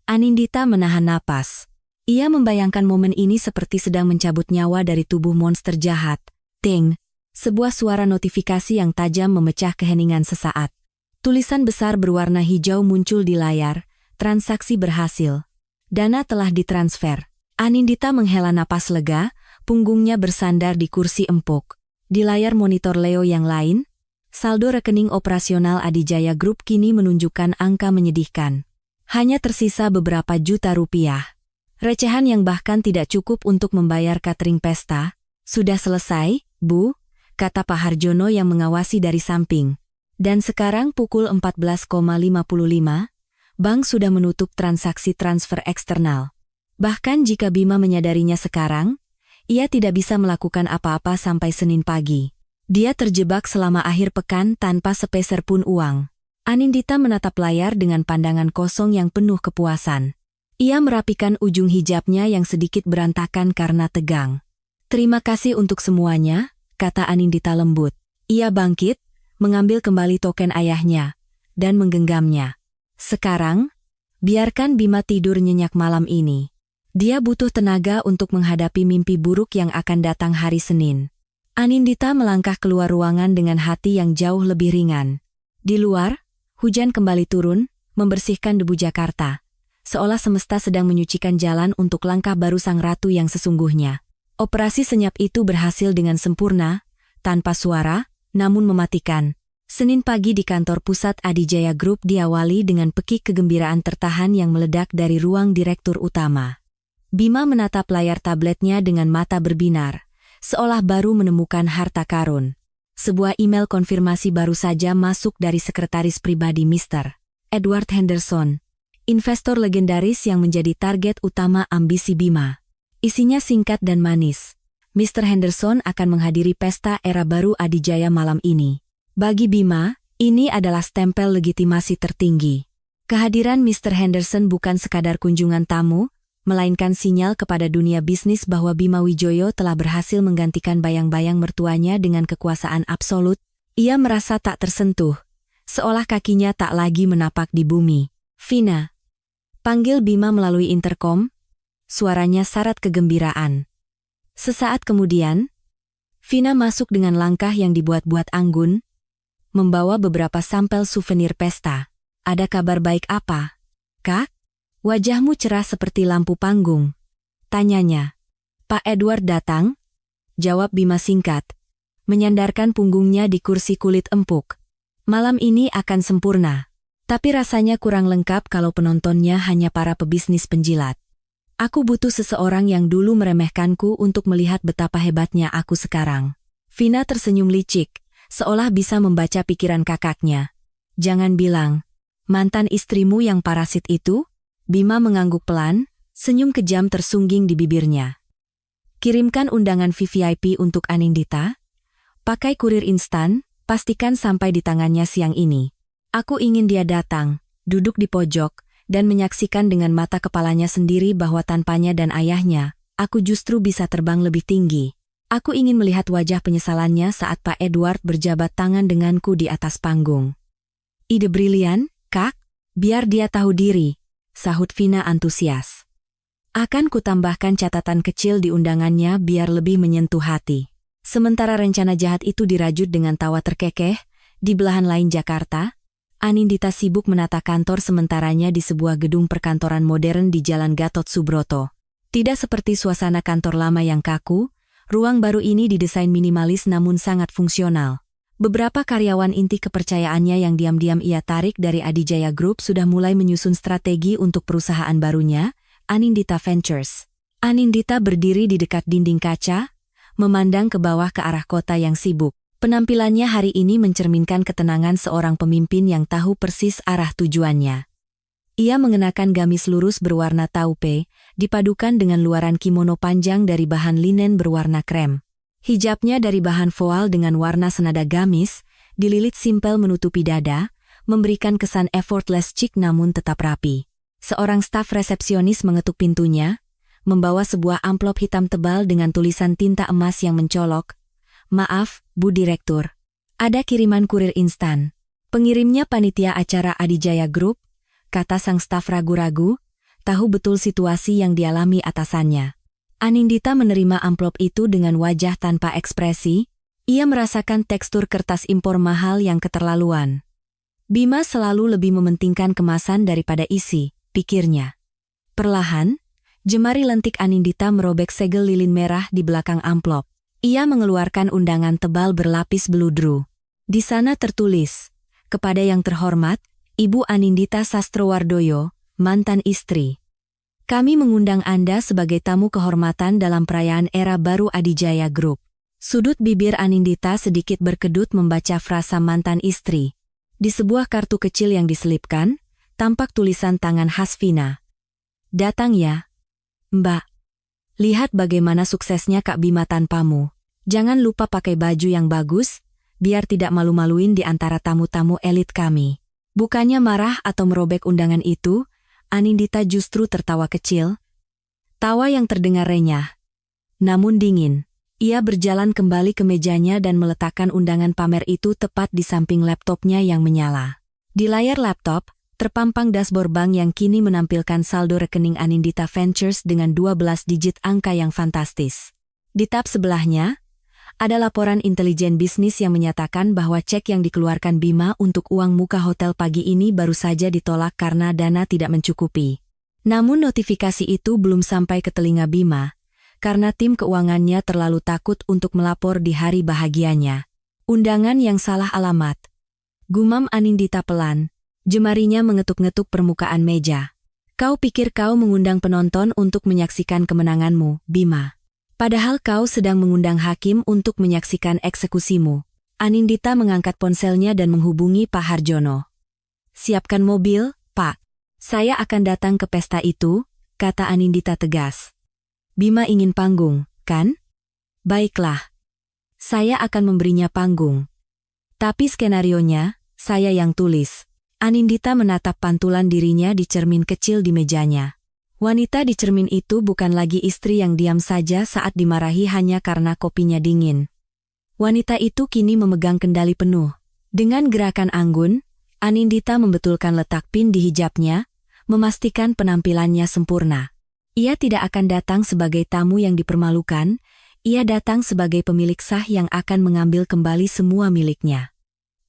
Anindita menahan napas. Ia membayangkan momen ini seperti sedang mencabut nyawa dari tubuh monster jahat. Ting! Sebuah suara notifikasi yang tajam memecah keheningan sesaat. Tulisan besar berwarna hijau muncul di layar, transaksi berhasil. Dana telah ditransfer. Anindita menghela napas lega, punggungnya bersandar di kursi empuk. Di layar monitor Leo yang lain, saldo rekening operasional Adijaya Group kini menunjukkan angka menyedihkan. Hanya tersisa beberapa juta rupiah. Recehan yang bahkan tidak cukup untuk membayar catering pesta. "Sudah selesai, Bu," kata Pak Harjono yang mengawasi dari samping. Dan sekarang pukul 14.55, bank sudah menutup transaksi transfer eksternal. Bahkan jika Bima menyadarinya sekarang, ia tidak bisa melakukan apa-apa sampai Senin pagi. Dia terjebak selama akhir pekan tanpa sepeser pun uang. Anindita menatap layar dengan pandangan kosong yang penuh kepuasan. Ia merapikan ujung hijabnya yang sedikit berantakan karena tegang. "Terima kasih untuk semuanya," kata Anindita lembut. Ia bangkit, mengambil kembali token ayahnya, dan menggenggamnya. "Sekarang, biarkan Bima tidur nyenyak malam ini. Dia butuh tenaga untuk menghadapi mimpi buruk yang akan datang hari Senin." Anindita melangkah keluar ruangan dengan hati yang jauh lebih ringan. Di luar, hujan kembali turun, membersihkan debu Jakarta. Seolah semesta sedang menyucikan jalan untuk langkah baru sang ratu yang sesungguhnya. Operasi senyap itu berhasil dengan sempurna, tanpa suara, namun mematikan. Senin pagi di kantor pusat Adijaya Group diawali dengan pekik kegembiraan tertahan yang meledak dari ruang direktur utama. Bima menatap layar tabletnya dengan mata berbinar, seolah baru menemukan harta karun. Sebuah email konfirmasi baru saja masuk dari sekretaris pribadi Mr. Edward Henderson, investor legendaris yang menjadi target utama ambisi Bima. Isinya singkat dan manis. Mr. Henderson akan menghadiri pesta era baru Adijaya malam ini. Bagi Bima, ini adalah stempel legitimasi tertinggi. Kehadiran Mr. Henderson bukan sekadar kunjungan tamu, melainkan sinyal kepada dunia bisnis bahwa Bima Wijoyo telah berhasil menggantikan bayang-bayang mertuanya dengan kekuasaan absolut. Ia merasa tak tersentuh, seolah kakinya tak lagi menapak di bumi. "Vina," panggil Bima melalui interkom, suaranya syarat kegembiraan. Sesaat kemudian, Vina masuk dengan langkah yang dibuat-buat anggun, membawa beberapa sampel souvenir pesta. "Ada kabar baik apa, Kak? Wajahmu cerah seperti lampu panggung," tanyanya. "Pak Edward datang?" jawab Bima singkat, menyandarkan punggungnya di kursi kulit empuk. "Malam ini akan sempurna. Tapi rasanya kurang lengkap kalau penontonnya hanya para pebisnis penjilat. Aku butuh seseorang yang dulu meremehkanku untuk melihat betapa hebatnya aku sekarang." Vina tersenyum licik, seolah bisa membaca pikiran kakaknya. "Jangan bilang, mantan istrimu yang parasit itu?" Bima mengangguk pelan, senyum kejam tersungging di bibirnya. "Kirimkan undangan VVIP untuk Anindita. Pakai kurir instan, pastikan sampai di tangannya siang ini." Aku ingin dia datang, duduk di pojok, dan menyaksikan dengan mata kepalanya sendiri bahwa tanpanya dan ayahnya, aku justru bisa terbang lebih tinggi. Aku ingin melihat wajah penyesalannya saat Pak Edward berjabat tangan denganku di atas panggung. Ide brilian, Kak? Biar dia tahu diri, sahut Vina antusias. Akan kutambahkan catatan kecil di undangannya biar lebih menyentuh hati. Sementara rencana jahat itu dirajut dengan tawa terkekeh, di belahan lain Jakarta, Anindita sibuk menata kantor sementaranya di sebuah gedung perkantoran modern di Jalan Gatot Subroto. Tidak seperti suasana kantor lama yang kaku, ruang baru ini didesain minimalis namun sangat fungsional. Beberapa karyawan inti kepercayaannya yang diam-diam ia tarik dari Adijaya Group sudah mulai menyusun strategi untuk perusahaan barunya, Anindita Ventures. Anindita berdiri di dekat dinding kaca, memandang ke bawah ke arah kota yang sibuk. Penampilannya hari ini mencerminkan ketenangan seorang pemimpin yang tahu persis arah tujuannya. Ia mengenakan gamis lurus berwarna taupe, dipadukan dengan luaran kimono panjang dari bahan linen berwarna krem. Hijabnya dari bahan voal dengan warna senada gamis, dililit simpel menutupi dada, memberikan kesan effortless chic namun tetap rapi. Seorang staf resepsionis mengetuk pintunya, membawa sebuah amplop hitam tebal dengan tulisan tinta emas yang mencolok. Maaf, Bu Direktur. Ada kiriman kurir instan. Pengirimnya panitia acara Adijaya Group, kata sang staf ragu-ragu, tahu betul situasi yang dialami atasannya. Anindita menerima amplop itu dengan wajah tanpa ekspresi, ia merasakan tekstur kertas impor mahal yang keterlaluan. Bima selalu lebih mementingkan kemasan daripada isi, pikirnya. Perlahan, jemari lentik Anindita merobek segel lilin merah di belakang amplop. Ia mengeluarkan undangan tebal berlapis beludru. Di sana tertulis, kepada yang terhormat, Ibu Anindita Sastrowardoyo, mantan istri. Kami mengundang Anda sebagai tamu kehormatan dalam perayaan era baru Adijaya Group. Sudut bibir Anindita sedikit berkedut membaca frasa mantan istri. Di sebuah kartu kecil yang diselipkan, tampak tulisan tangan khas Vina. Datang ya, Mbak. Lihat bagaimana suksesnya Kak Bima tanpamu. Jangan lupa pakai baju yang bagus, biar tidak malu-maluin di antara tamu-tamu elit kami. Bukannya marah atau merobek undangan itu, Anindita justru tertawa kecil. Tawa yang terdengar renyah. Namun dingin. Ia berjalan kembali ke mejanya dan meletakkan undangan pamer itu tepat di samping laptopnya yang menyala. Di layar laptop, terpampang dashboard bank yang kini menampilkan saldo rekening Anindita Ventures dengan 12 digit angka yang fantastis. Di tab sebelahnya, ada laporan intelijen bisnis yang menyatakan bahwa cek yang dikeluarkan Bima untuk uang muka hotel pagi ini baru saja ditolak karena dana tidak mencukupi. Namun notifikasi itu belum sampai ke telinga Bima, karena tim keuangannya terlalu takut untuk melapor di hari bahagianya. Undangan yang salah alamat. Gumam Anindita pelan, jemarinya mengetuk-ngetuk permukaan meja. Kau pikir kau mengundang penonton untuk menyaksikan kemenanganmu, Bima. Padahal kau sedang mengundang hakim untuk menyaksikan eksekusimu. Anindita mengangkat ponselnya dan menghubungi Pak Harjono. Siapkan mobil, Pak. Saya akan datang ke pesta itu, kata Anindita tegas. Bima ingin panggung, kan? Baiklah. Saya akan memberinya panggung. Tapi skenarionya, saya yang tulis. Anindita menatap pantulan dirinya di cermin kecil di mejanya. Wanita di cermin itu bukan lagi istri yang diam saja saat dimarahi hanya karena kopinya dingin. Wanita itu kini memegang kendali penuh. Dengan gerakan anggun, Anindita membetulkan letak pin di hijabnya, memastikan penampilannya sempurna. Ia tidak akan datang sebagai tamu yang dipermalukan, ia datang sebagai pemilik sah yang akan mengambil kembali semua miliknya.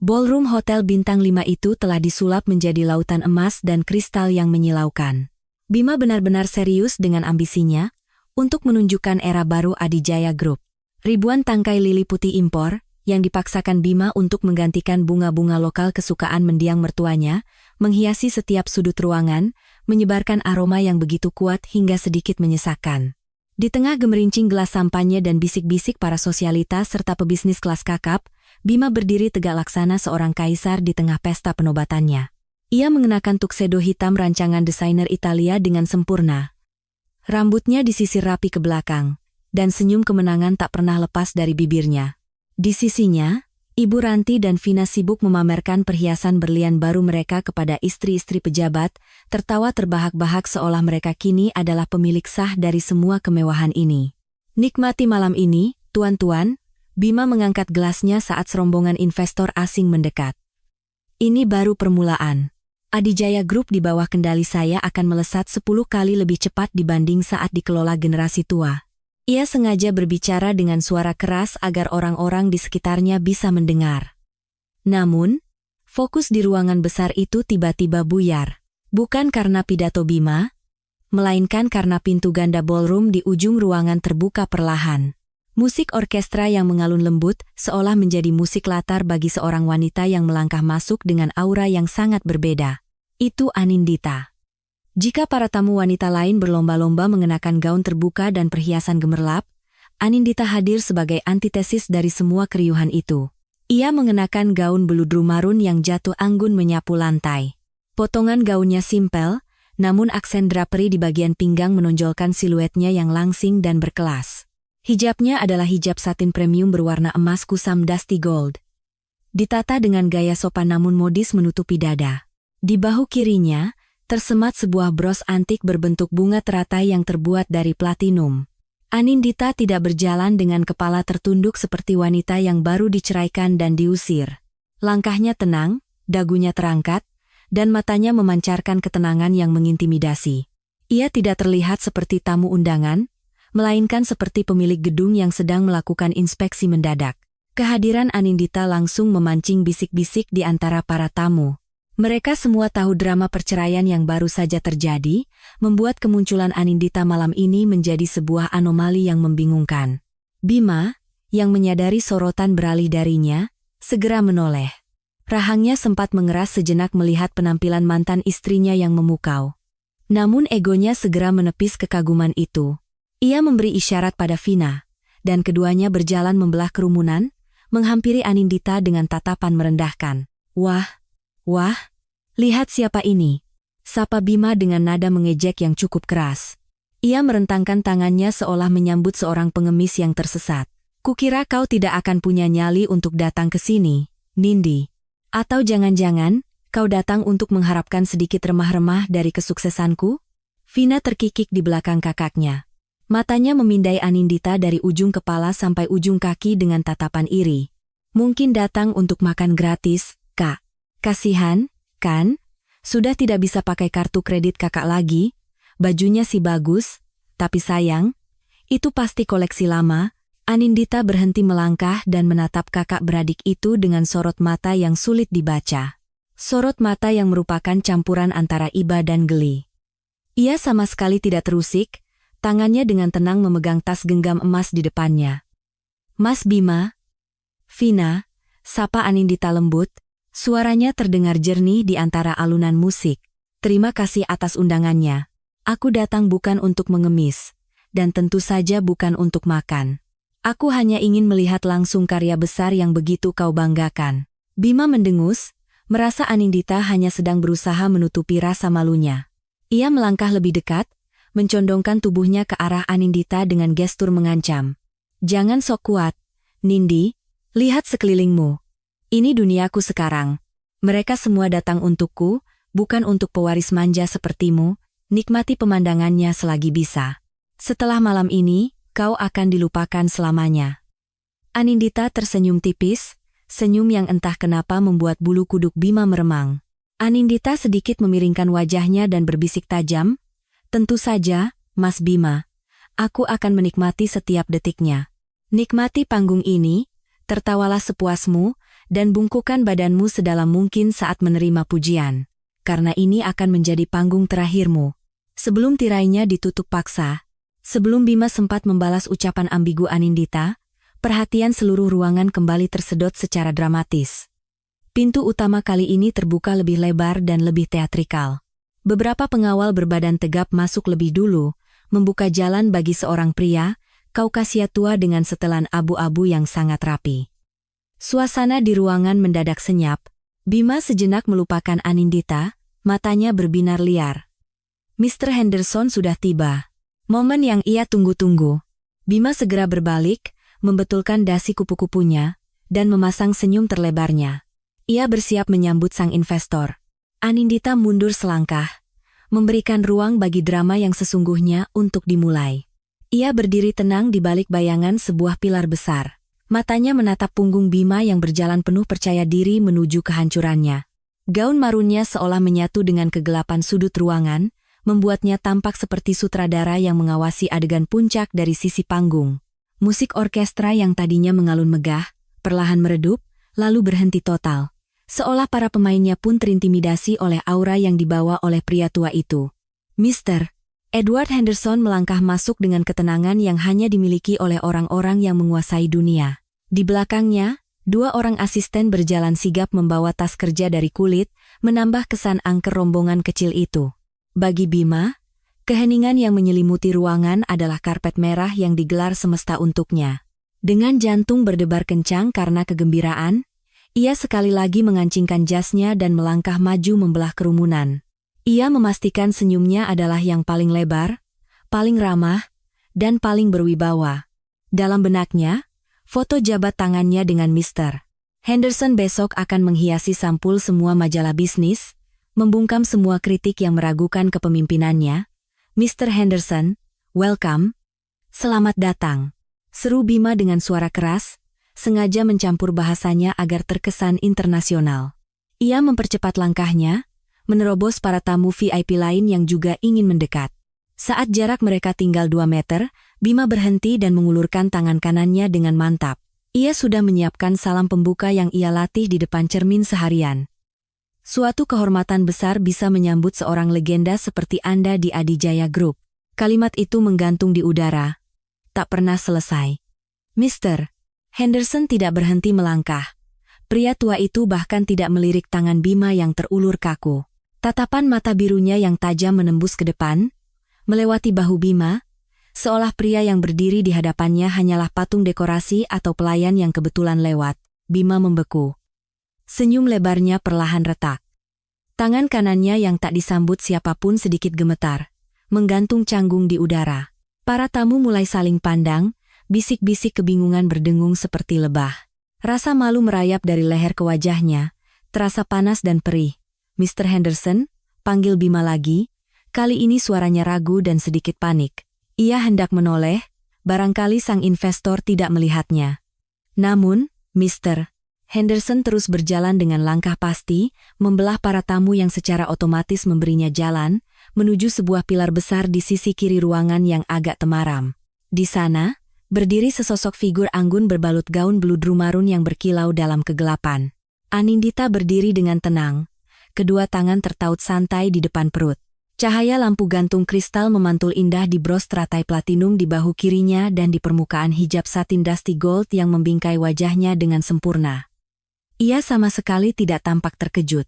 Ballroom Hotel Bintang 5 itu telah disulap menjadi lautan emas dan kristal yang menyilaukan. Bima benar-benar serius dengan ambisinya untuk menunjukkan era baru Adijaya Group. Ribuan tangkai lili putih impor, yang dipaksakan Bima untuk menggantikan bunga-bunga lokal kesukaan mendiang mertuanya, menghiasi setiap sudut ruangan, menyebarkan aroma yang begitu kuat hingga sedikit menyesakkan. Di tengah gemerincing gelas sampanye dan bisik-bisik para sosialitas serta pebisnis kelas kakap, Bima berdiri tegak laksana seorang kaisar di tengah pesta penobatannya. Ia mengenakan tuxedo hitam rancangan desainer Italia dengan sempurna. Rambutnya disisir rapi ke belakang, dan senyum kemenangan tak pernah lepas dari bibirnya. Di sisinya, Ibu Ranti dan Vina sibuk memamerkan perhiasan berlian baru mereka kepada istri-istri pejabat, tertawa terbahak-bahak seolah mereka kini adalah pemilik sah dari semua kemewahan ini. Nikmati malam ini, tuan-tuan, Bima mengangkat gelasnya saat serombongan investor asing mendekat. Ini baru permulaan. Adijaya Group di bawah kendali saya akan melesat 10 kali lebih cepat dibanding saat dikelola generasi tua. Ia sengaja berbicara dengan suara keras agar orang-orang di sekitarnya bisa mendengar. Namun, fokus di ruangan besar itu tiba-tiba buyar. Bukan karena pidato Bima, melainkan karena pintu ganda ballroom di ujung ruangan terbuka perlahan. Musik orkestra yang mengalun lembut seolah menjadi musik latar bagi seorang wanita yang melangkah masuk dengan aura yang sangat berbeda. Itu Anindita. Jika para tamu wanita lain berlomba-lomba mengenakan gaun terbuka dan perhiasan gemerlap, Anindita hadir sebagai antitesis dari semua keriuhan itu. Ia mengenakan gaun beludru marun yang jatuh anggun menyapu lantai. Potongan gaunnya simpel, namun aksen draperi di bagian pinggang menonjolkan siluetnya yang langsing dan berkelas. Hijabnya adalah hijab satin premium berwarna emas kusam dusty gold. Ditata dengan gaya sopan namun modis menutupi dada. Di bahu kirinya, tersemat sebuah bros antik berbentuk bunga teratai yang terbuat dari platinum. Anindita tidak berjalan dengan kepala tertunduk seperti wanita yang baru diceraikan dan diusir. Langkahnya tenang, dagunya terangkat, dan matanya memancarkan ketenangan yang mengintimidasi. Ia tidak terlihat seperti tamu undangan, melainkan seperti pemilik gedung yang sedang melakukan inspeksi mendadak. Kehadiran Anindita langsung memancing bisik-bisik di antara para tamu. Mereka semua tahu drama perceraian yang baru saja terjadi, membuat kemunculan Anindita malam ini menjadi sebuah anomali yang membingungkan. Bima, yang menyadari sorotan beralih darinya, segera menoleh. Rahangnya sempat mengeras sejenak melihat penampilan mantan istrinya yang memukau. Namun egonya segera menepis kekaguman itu. Ia memberi isyarat pada Vina, dan keduanya berjalan membelah kerumunan, menghampiri Anindita dengan tatapan merendahkan. Wah, lihat siapa ini, sapa Bima dengan nada mengejek yang cukup keras. Ia merentangkan tangannya seolah menyambut seorang pengemis yang tersesat. Kukira kau tidak akan punya nyali untuk datang ke sini, Nindi. Atau jangan-jangan, kau datang untuk mengharapkan sedikit remah-remah dari kesuksesanku? Vina terkikik di belakang kakaknya. Matanya memindai Anindita dari ujung kepala sampai ujung kaki dengan tatapan iri. Mungkin datang untuk makan gratis, Kak. Kasihan, kan? Sudah tidak bisa pakai kartu kredit kakak lagi. Bajunya sih bagus, tapi sayang, itu pasti koleksi lama. Anindita berhenti melangkah dan menatap kakak beradik itu dengan sorot mata yang sulit dibaca. Sorot mata yang merupakan campuran antara iba dan geli. Ia sama sekali tidak terusik, tangannya dengan tenang memegang tas genggam emas di depannya. Mas Bima, Vina, sapa Anindita lembut. Suaranya terdengar jernih di antara alunan musik. Terima kasih atas undangannya. Aku datang bukan untuk mengemis, dan tentu saja bukan untuk makan. Aku hanya ingin melihat langsung karya besar yang begitu kau banggakan. Bima mendengus, merasa Anindita hanya sedang berusaha menutupi rasa malunya. Ia melangkah lebih dekat, mencondongkan tubuhnya ke arah Anindita dengan gestur mengancam. Jangan sok kuat, Nindi, lihat sekelilingmu. Ini duniaku sekarang. Mereka semua datang untukku, bukan untuk pewaris manja sepertimu. Nikmati pemandangannya selagi bisa. Setelah malam ini, kau akan dilupakan selamanya. Anindita tersenyum tipis, senyum yang entah kenapa membuat bulu kuduk Bima meremang. Anindita sedikit memiringkan wajahnya dan berbisik tajam, tentu saja, Mas Bima. Aku akan menikmati setiap detiknya. Nikmati panggung ini, tertawalah sepuasmu, dan bungkukan badanmu sedalam mungkin saat menerima pujian. Karena ini akan menjadi panggung terakhirmu. Sebelum tirainya ditutup paksa, sebelum Bima sempat membalas ucapan ambigu Anindita, perhatian seluruh ruangan kembali tersedot secara dramatis. Pintu utama kali ini terbuka lebih lebar dan lebih teatrikal. Beberapa pengawal berbadan tegap masuk lebih dulu, membuka jalan bagi seorang pria, Kaukasia tua dengan setelan abu-abu yang sangat rapi. Suasana di ruangan mendadak senyap. Bima sejenak melupakan Anindita, matanya berbinar liar. Mr. Henderson sudah tiba. Momen yang ia tunggu-tunggu. Bima segera berbalik, membetulkan dasi kupu-kupunya, dan memasang senyum terlebarnya. Ia bersiap menyambut sang investor. Anindita mundur selangkah, memberikan ruang bagi drama yang sesungguhnya untuk dimulai. Ia berdiri tenang di balik bayangan sebuah pilar besar. Matanya menatap punggung Bima yang berjalan penuh percaya diri menuju kehancurannya. Gaun marunnya seolah menyatu dengan kegelapan sudut ruangan, membuatnya tampak seperti sutradara yang mengawasi adegan puncak dari sisi panggung. Musik orkestra yang tadinya mengalun megah, perlahan meredup, lalu berhenti total. Seolah para pemainnya pun terintimidasi oleh aura yang dibawa oleh pria tua itu. Mr. Edward Henderson melangkah masuk dengan ketenangan yang hanya dimiliki oleh orang-orang yang menguasai dunia. Di belakangnya, 2 orang asisten berjalan sigap membawa tas kerja dari kulit, menambah kesan angker rombongan kecil itu. Bagi Bima, keheningan yang menyelimuti ruangan adalah karpet merah yang digelar semesta untuknya. Dengan jantung berdebar kencang karena kegembiraan, ia sekali lagi mengancingkan jasnya dan melangkah maju membelah kerumunan. Ia memastikan senyumnya adalah yang paling lebar, paling ramah, dan paling berwibawa. Dalam benaknya, foto jabat tangannya dengan Mr. Henderson besok akan menghiasi sampul semua majalah bisnis, membungkam semua kritik yang meragukan kepemimpinannya. Mr. Henderson, welcome. Selamat datang. Seru Bima dengan suara keras, sengaja mencampur bahasanya agar terkesan internasional. Ia mempercepat langkahnya, menerobos para tamu VIP lain yang juga ingin mendekat. Saat jarak mereka tinggal 2 meter, Bima berhenti dan mengulurkan tangan kanannya dengan mantap. Ia sudah menyiapkan salam pembuka yang ia latih di depan cermin seharian. Suatu kehormatan besar bisa menyambut seorang legenda seperti Anda di Adijaya Group. Kalimat itu menggantung di udara, tak pernah selesai. Mr. Henderson tidak berhenti melangkah. Pria tua itu bahkan tidak melirik tangan Bima yang terulur kaku. Tatapan mata birunya yang tajam menembus ke depan, melewati bahu Bima, seolah pria yang berdiri di hadapannya hanyalah patung dekorasi atau pelayan yang kebetulan lewat. Bima membeku. Senyum lebarnya perlahan retak. Tangan kanannya yang tak disambut siapapun sedikit gemetar, menggantung canggung di udara. Para tamu mulai saling pandang, bisik-bisik kebingungan berdengung seperti lebah. Rasa malu merayap dari leher ke wajahnya, terasa panas dan perih. Mr. Henderson, panggil Bima lagi, kali ini suaranya ragu dan sedikit panik. Ia hendak menoleh, barangkali sang investor tidak melihatnya. Namun, Mr. Henderson terus berjalan dengan langkah pasti, membelah para tamu yang secara otomatis memberinya jalan, menuju sebuah pilar besar di sisi kiri ruangan yang agak temaram. Di sana, berdiri sesosok figur anggun berbalut gaun bludru marun yang berkilau dalam kegelapan. Anindita berdiri dengan tenang, kedua tangan tertaut santai di depan perut. Cahaya lampu gantung kristal memantul indah di bros teratai platinum di bahu kirinya dan di permukaan hijab satin dusty gold yang membingkai wajahnya dengan sempurna. Ia sama sekali tidak tampak terkejut.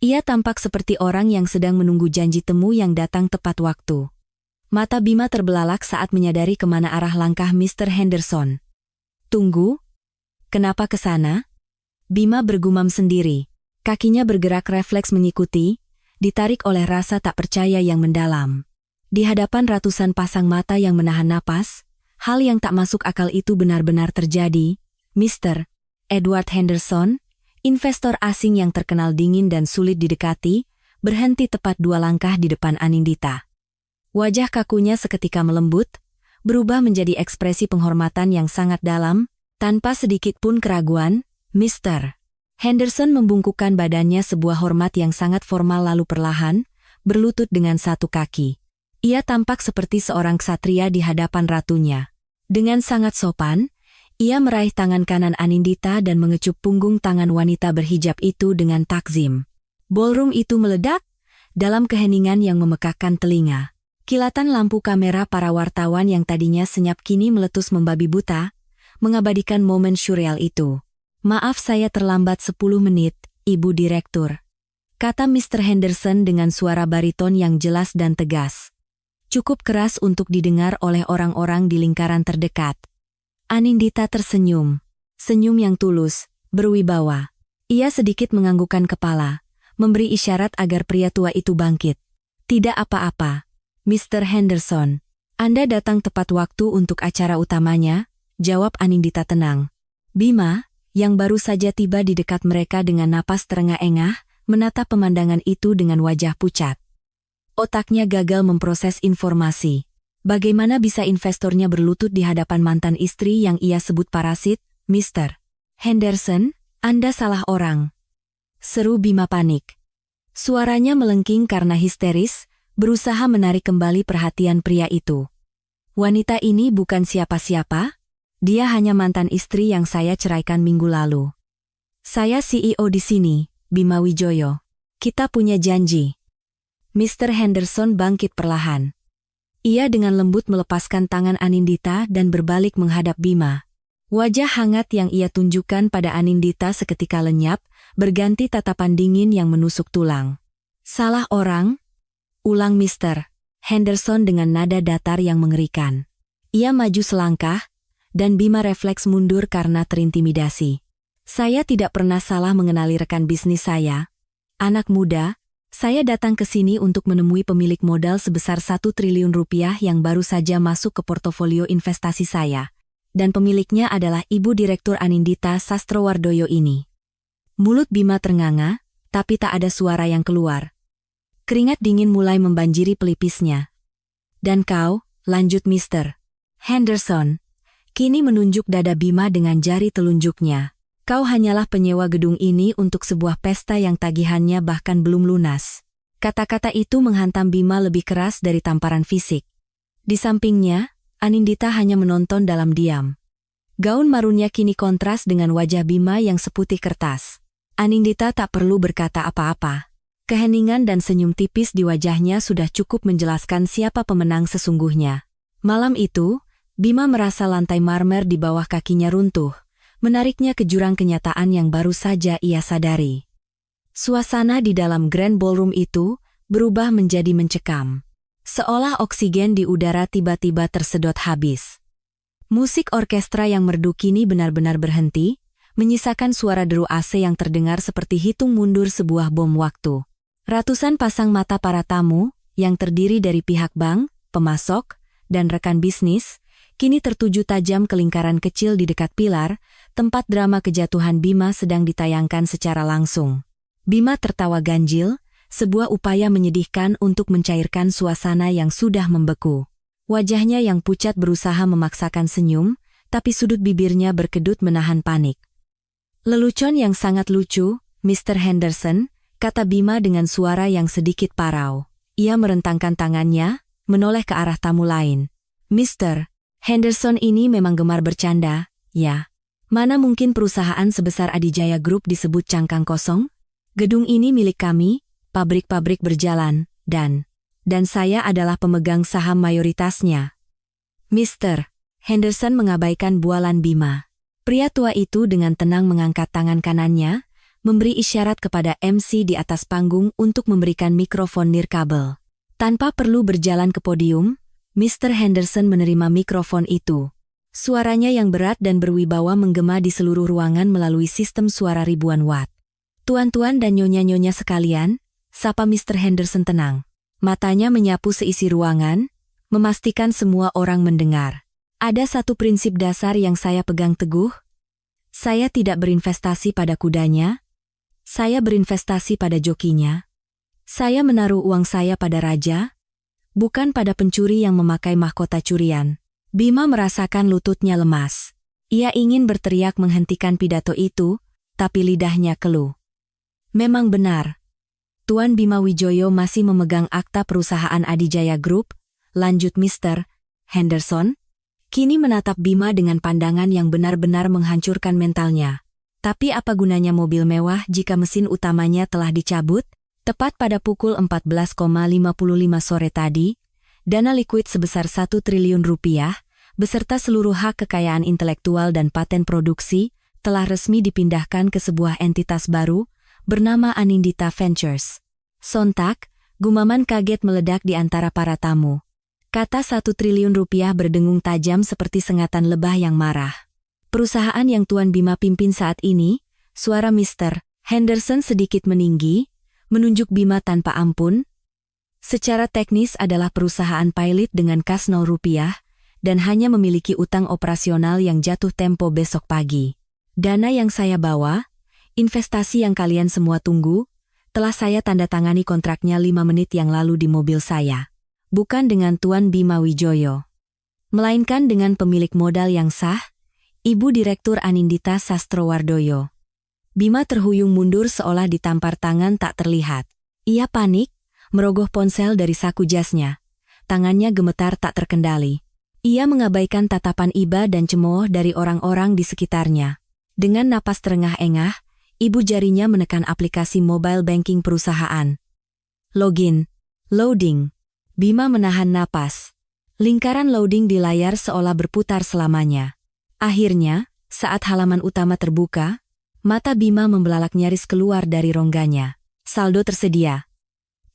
Ia tampak seperti orang yang sedang menunggu janji temu yang datang tepat waktu. Mata Bima terbelalak saat menyadari kemana arah langkah Mr. Henderson. Tunggu. Kenapa ke sana? Bima bergumam sendiri. Kakinya bergerak refleks mengikuti, ditarik oleh rasa tak percaya yang mendalam. Di hadapan ratusan pasang mata yang menahan napas, hal yang tak masuk akal itu benar-benar terjadi. Mr. Edward Henderson, investor asing yang terkenal dingin dan sulit didekati, berhenti tepat 2 langkah di depan Anindita. Wajah kakunya seketika melembut, berubah menjadi ekspresi penghormatan yang sangat dalam, tanpa sedikit pun keraguan. Mr. Henderson membungkukkan badannya sebuah hormat yang sangat formal lalu perlahan, berlutut dengan satu kaki. Ia tampak seperti seorang ksatria di hadapan ratunya. Dengan sangat sopan, ia meraih tangan kanan Anindita dan mengecup punggung tangan wanita berhijab itu dengan takzim. Ballroom itu meledak, dalam keheningan yang memekakkan telinga. Kilatan lampu kamera para wartawan yang tadinya senyap kini meletus membabi buta, mengabadikan momen surreal itu. Maaf saya terlambat 10 menit, Ibu Direktur, kata Mr. Henderson dengan suara bariton yang jelas dan tegas. Cukup keras untuk didengar oleh orang-orang di lingkaran terdekat. Anindita tersenyum. Senyum yang tulus, berwibawa. Ia sedikit menganggukkan kepala, memberi isyarat agar pria tua itu bangkit. Tidak apa-apa, Mr. Henderson. Anda datang tepat waktu untuk acara utamanya, jawab Anindita tenang. Bima, yang baru saja tiba di dekat mereka dengan napas terengah-engah, menatap pemandangan itu dengan wajah pucat. Otaknya gagal memproses informasi. Bagaimana bisa investornya berlutut di hadapan mantan istri yang ia sebut parasit? Mr. Henderson, Anda salah orang. Seru Bima panik. Suaranya melengking karena histeris, berusaha menarik kembali perhatian pria itu. Wanita ini bukan siapa-siapa, dia hanya mantan istri yang saya ceraikan minggu lalu. Saya CEO di sini, Bima Wijoyo. Kita punya janji. Mr. Henderson bangkit perlahan. Ia dengan lembut melepaskan tangan Anindita dan berbalik menghadap Bima. Wajah hangat yang ia tunjukkan pada Anindita seketika lenyap, berganti tatapan dingin yang menusuk tulang. Salah orang? Ulang Mr. Henderson dengan nada datar yang mengerikan. Ia maju selangkah, dan Bima refleks mundur karena terintimidasi. Saya tidak pernah salah mengenali rekan bisnis saya. Anak muda, saya datang ke sini untuk menemui pemilik modal sebesar 1 triliun rupiah yang baru saja masuk ke portofolio investasi saya. Dan pemiliknya adalah Ibu Direktur Anindita Sastrowardoyo ini. Mulut Bima ternganga, tapi tak ada suara yang keluar. Keringat dingin mulai membanjiri pelipisnya. Dan kau, lanjut Mr. Henderson. Kini menunjuk dada Bima dengan jari telunjuknya. Kau hanyalah penyewa gedung ini untuk sebuah pesta yang tagihannya bahkan belum lunas. Kata-kata itu menghantam Bima lebih keras dari tamparan fisik. Di sampingnya, Anindita hanya menonton dalam diam. Gaun marunnya kini kontras dengan wajah Bima yang seputih kertas. Anindita tak perlu berkata apa-apa. Keheningan dan senyum tipis di wajahnya sudah cukup menjelaskan siapa pemenang sesungguhnya. Malam itu, Bima merasa lantai marmer di bawah kakinya runtuh, menariknya ke jurang kenyataan yang baru saja ia sadari. Suasana di dalam Grand Ballroom itu berubah menjadi mencekam. Seolah oksigen di udara tiba-tiba tersedot habis. Musik orkestra yang merdu kini benar-benar berhenti, menyisakan suara deru AC yang terdengar seperti hitung mundur sebuah bom waktu. Ratusan pasang mata para tamu, yang terdiri dari pihak bank, pemasok, dan rekan bisnis, kini tertuju tajam ke lingkaran kecil di dekat pilar, tempat drama kejatuhan Bima sedang ditayangkan secara langsung. Bima tertawa ganjil, sebuah upaya menyedihkan untuk mencairkan suasana yang sudah membeku. Wajahnya yang pucat berusaha memaksakan senyum, tapi sudut bibirnya berkedut menahan panik. Lelucon yang sangat lucu, Mr. Henderson, kata Bima dengan suara yang sedikit parau. Ia merentangkan tangannya, menoleh ke arah tamu lain. Mr. Henderson ini memang gemar bercanda, ya. Mana mungkin perusahaan sebesar Adijaya Group disebut cangkang kosong? Gedung ini milik kami, pabrik-pabrik berjalan, dan saya adalah pemegang saham mayoritasnya. Mr. Henderson mengabaikan bualan Bima. Pria tua itu dengan tenang mengangkat tangan kanannya, memberi isyarat kepada MC di atas panggung untuk memberikan mikrofon nirkabel. Tanpa perlu berjalan ke podium, Mr. Henderson menerima mikrofon itu. Suaranya yang berat dan berwibawa menggema di seluruh ruangan melalui sistem suara ribuan watt. Tuan-tuan dan nyonya-nyonya sekalian, sapa Mr. Henderson tenang. Matanya menyapu seisi ruangan, memastikan semua orang mendengar. Ada satu prinsip dasar yang saya pegang teguh. Saya tidak berinvestasi pada kudanya. Saya berinvestasi pada jokinya. Saya menaruh uang saya pada raja, bukan pada pencuri yang memakai mahkota curian. Bima merasakan lututnya lemas. Ia ingin berteriak menghentikan pidato itu, tapi lidahnya keluh. Memang benar. Tuan Bima Wijoyo masih memegang akta perusahaan Adijaya Group, lanjut Mr. Henderson. Kini menatap Bima dengan pandangan yang benar-benar menghancurkan mentalnya. Tapi apa gunanya mobil mewah jika mesin utamanya telah dicabut? Tepat pada pukul 14.55 sore tadi, dana likuid sebesar 1 triliun rupiah, beserta seluruh hak kekayaan intelektual dan paten produksi, telah resmi dipindahkan ke sebuah entitas baru, bernama Anindita Ventures. Sontak, gumaman kaget meledak di antara para tamu. Kata 1 triliun rupiah berdengung tajam seperti sengatan lebah yang marah. Perusahaan yang Tuan Bima pimpin saat ini, suara Mr. Henderson sedikit meninggi, menunjuk Bima tanpa ampun. Secara teknis adalah perusahaan pilot dengan kas 0 rupiah, dan hanya memiliki utang operasional yang jatuh tempo besok pagi. Dana yang saya bawa, investasi yang kalian semua tunggu, telah saya tanda tangani kontraknya 5 menit yang lalu di mobil saya. Bukan dengan Tuan Bima Wijoyo, melainkan dengan pemilik modal yang sah, Ibu Direktur Anindita Sastrowardoyo. Bima terhuyung mundur seolah ditampar tangan tak terlihat. Ia panik, merogoh ponsel dari saku jasnya. Tangannya gemetar tak terkendali. Ia mengabaikan tatapan iba dan cemooh dari orang-orang di sekitarnya. Dengan napas terengah-engah, ibu jarinya menekan aplikasi mobile banking perusahaan. Login. Loading. Bima menahan napas. Lingkaran loading di layar seolah berputar selamanya. Akhirnya, saat halaman utama terbuka, mata Bima membelalak nyaris keluar dari rongganya. Saldo tersedia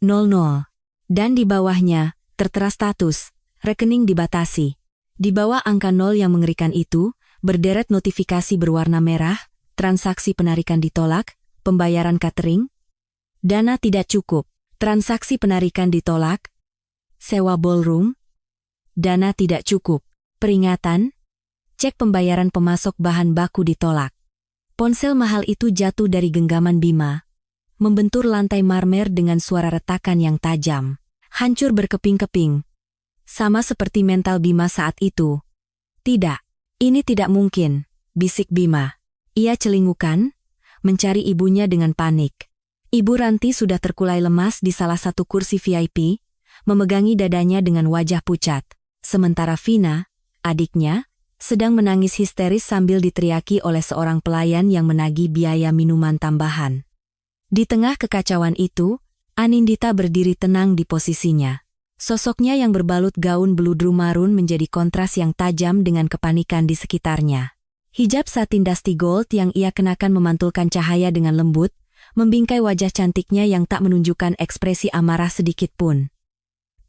00. Dan di bawahnya, tertera status, rekening dibatasi. Di bawah angka 0 yang mengerikan itu, berderet notifikasi berwarna merah, transaksi penarikan ditolak, pembayaran catering, dana tidak cukup, transaksi penarikan ditolak, sewa ballroom, dana tidak cukup, peringatan, cek pembayaran pemasok bahan baku ditolak. Ponsel mahal itu jatuh dari genggaman Bima, membentur lantai marmer dengan suara retakan yang tajam, hancur berkeping-keping. Sama seperti mental Bima saat itu. Tidak. Ini tidak mungkin, bisik Bima. Ia celingukan, mencari ibunya dengan panik. Ibu Ranti sudah terkulai lemas di salah satu kursi VIP, memegangi dadanya dengan wajah pucat. Sementara Vina, adiknya, sedang menangis histeris sambil diteriaki oleh seorang pelayan yang menagih biaya minuman tambahan. Di tengah kekacauan itu, Anindita berdiri tenang di posisinya. Sosoknya yang berbalut gaun beludru marun menjadi kontras yang tajam dengan kepanikan di sekitarnya. Hijab satin dusty gold yang ia kenakan memantulkan cahaya dengan lembut, membingkai wajah cantiknya yang tak menunjukkan ekspresi amarah sedikit pun.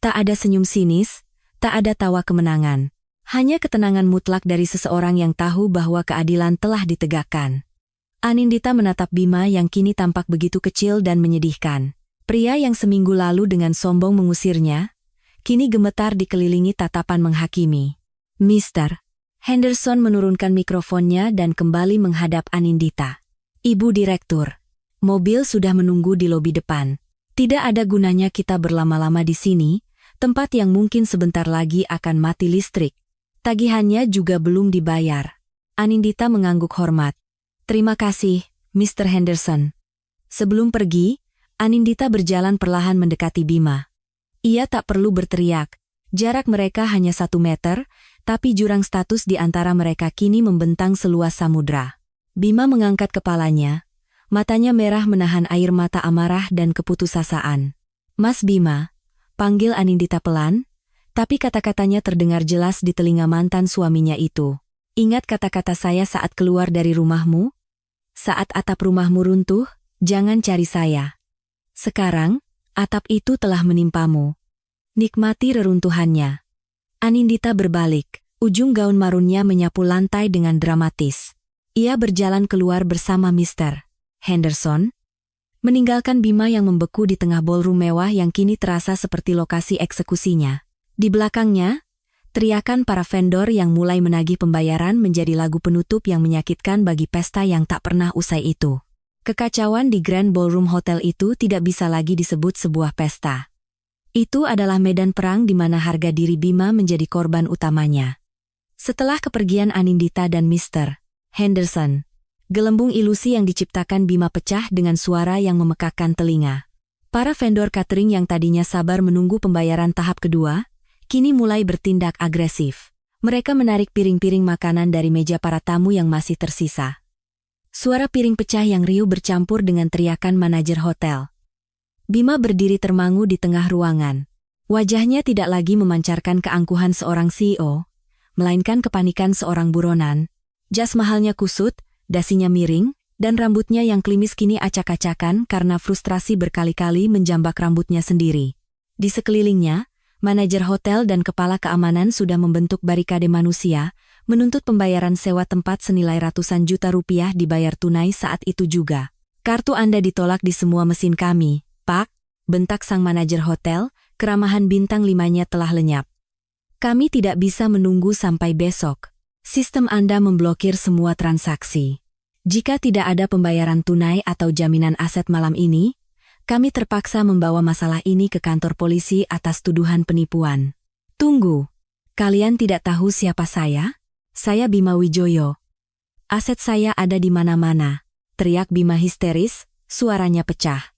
Tak ada senyum sinis, tak ada tawa kemenangan. Hanya ketenangan mutlak dari seseorang yang tahu bahwa keadilan telah ditegakkan. Anindita menatap Bima yang kini tampak begitu kecil dan menyedihkan. Pria yang seminggu lalu dengan sombong mengusirnya, kini gemetar dikelilingi tatapan menghakimi. Mr. Henderson menurunkan mikrofonnya dan kembali menghadap Anindita. Ibu Direktur, mobil sudah menunggu di lobi depan. Tidak ada gunanya kita berlama-lama di sini, tempat yang mungkin sebentar lagi akan mati listrik. Tagihannya juga belum dibayar. Anindita mengangguk hormat. Terima kasih, Mr. Henderson. Sebelum pergi, Anindita berjalan perlahan mendekati Bima. Ia tak perlu berteriak. Jarak mereka hanya 1 meter, tapi jurang status di antara mereka kini membentang seluas samudra. Bima mengangkat kepalanya, matanya merah menahan air mata amarah dan keputusasaan. Mas Bima, panggil Anindita pelan, tapi kata-katanya terdengar jelas di telinga mantan suaminya itu. Ingat kata-kata saya saat keluar dari rumahmu? Saat atap rumahmu runtuh, jangan cari saya. Sekarang, atap itu telah menimpamu. Nikmati reruntuhannya. Anindita berbalik, ujung gaun marunnya menyapu lantai dengan dramatis. Ia berjalan keluar bersama Mr. Henderson, meninggalkan Bima yang membeku di tengah ballroom mewah yang kini terasa seperti lokasi eksekusinya. Di belakangnya, teriakan para vendor yang mulai menagih pembayaran menjadi lagu penutup yang menyakitkan bagi pesta yang tak pernah usai itu. Kekacauan di Grand Ballroom Hotel itu tidak bisa lagi disebut sebuah pesta. Itu adalah medan perang di mana harga diri Bima menjadi korban utamanya. Setelah kepergian Anindita dan Mr. Henderson, gelembung ilusi yang diciptakan Bima pecah dengan suara yang memekakkan telinga. Para vendor catering yang tadinya sabar menunggu pembayaran tahap kedua, kini mulai bertindak agresif. Mereka menarik piring-piring makanan dari meja para tamu yang masih tersisa. Suara piring pecah yang riuh bercampur dengan teriakan manajer hotel. Bima berdiri termangu di tengah ruangan. Wajahnya tidak lagi memancarkan keangkuhan seorang CEO, melainkan kepanikan seorang buronan. Jas mahalnya kusut, dasinya miring, dan rambutnya yang klimis kini acak-acakan karena frustrasi berkali-kali menjambak rambutnya sendiri. Di sekelilingnya, manajer hotel dan kepala keamanan sudah membentuk barikade manusia, menuntut pembayaran sewa tempat senilai ratusan juta rupiah dibayar tunai saat itu juga. Kartu Anda ditolak di semua mesin kami, Pak, bentak sang manajer hotel, keramahan bintang 5-nya telah lenyap. Kami tidak bisa menunggu sampai besok. Sistem Anda memblokir semua transaksi. Jika tidak ada pembayaran tunai atau jaminan aset malam ini, kami terpaksa membawa masalah ini ke kantor polisi atas tuduhan penipuan. Tunggu, kalian tidak tahu siapa saya? Saya Bima Wijoyo. Aset saya ada di mana-mana, teriak Bima histeris, suaranya pecah.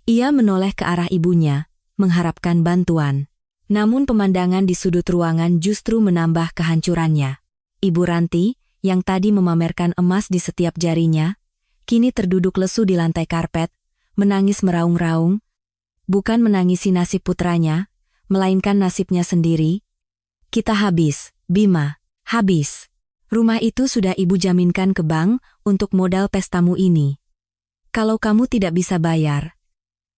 Ia menoleh ke arah ibunya, mengharapkan bantuan. Namun pemandangan di sudut ruangan justru menambah kehancurannya. Ibu Ranti, yang tadi memamerkan emas di setiap jarinya, kini terduduk lesu di lantai karpet, menangis meraung-raung. Bukan menangisi nasib putranya, melainkan nasibnya sendiri. Kita habis, Bima, habis. Rumah itu sudah ibu jaminkan ke bank untuk modal pestamu ini. Kalau kamu tidak bisa bayar,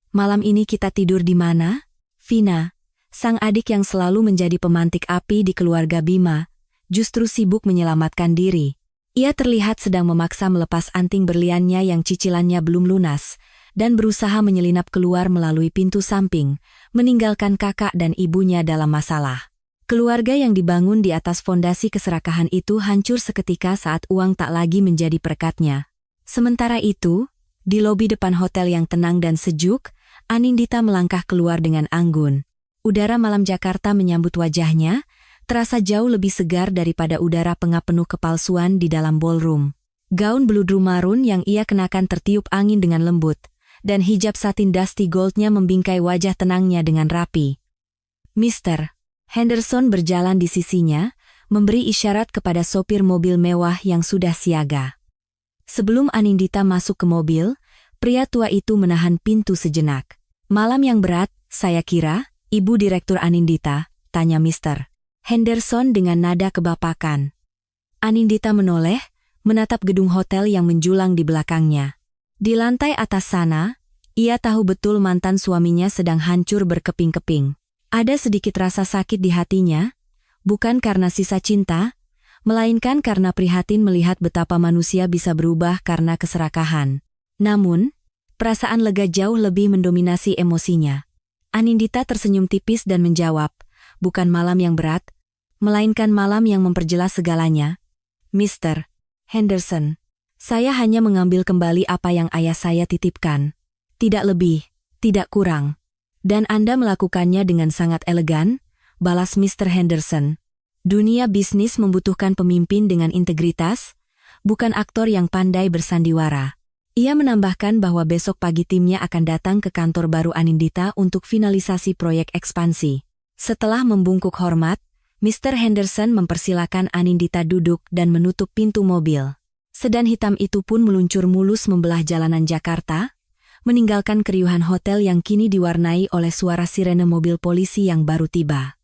malam ini kita tidur di mana? Vina, sang adik yang selalu menjadi pemantik api di keluarga Bima, justru sibuk menyelamatkan diri. Ia terlihat sedang memaksa melepas anting berliannya yang cicilannya belum lunas, dan berusaha menyelinap keluar melalui pintu samping, meninggalkan kakak dan ibunya dalam masalah. Keluarga yang dibangun di atas fondasi keserakahan itu hancur seketika saat uang tak lagi menjadi perekatnya. Sementara itu, di lobi depan hotel yang tenang dan sejuk, Anindita melangkah keluar dengan anggun. Udara malam Jakarta menyambut wajahnya, terasa jauh lebih segar daripada udara pengap penuh kepalsuan di dalam ballroom. Gaun bludru marun yang ia kenakan tertiup angin dengan lembut, dan hijab satin dusty goldnya membingkai wajah tenangnya dengan rapi. Mr. Henderson berjalan di sisinya, memberi isyarat kepada sopir mobil mewah yang sudah siaga. Sebelum Anindita masuk ke mobil, pria tua itu menahan pintu sejenak. Malam yang berat, saya kira, Ibu Direktur Anindita, tanya Mr. Henderson dengan nada kebapakan. Anindita menoleh, menatap gedung hotel yang menjulang di belakangnya. Di lantai atas sana, ia tahu betul mantan suaminya sedang hancur berkeping-keping. Ada sedikit rasa sakit di hatinya, bukan karena sisa cinta, melainkan karena prihatin melihat betapa manusia bisa berubah karena keserakahan. Namun, perasaan lega jauh lebih mendominasi emosinya. Anindita tersenyum tipis dan menjawab, bukan malam yang berat, melainkan malam yang memperjelas segalanya. Mr. Henderson, saya hanya mengambil kembali apa yang ayah saya titipkan. Tidak lebih, tidak kurang. Dan Anda melakukannya dengan sangat elegan, balas Mr. Henderson. Dunia bisnis membutuhkan pemimpin dengan integritas, bukan aktor yang pandai bersandiwara. Ia menambahkan bahwa besok pagi timnya akan datang ke kantor baru Anindita untuk finalisasi proyek ekspansi. Setelah membungkuk hormat, Mr. Henderson mempersilakan Anindita duduk dan menutup pintu mobil. Sedan hitam itu pun meluncur mulus membelah jalanan Jakarta, meninggalkan keriuhan hotel yang kini diwarnai oleh suara sirene mobil polisi yang baru tiba.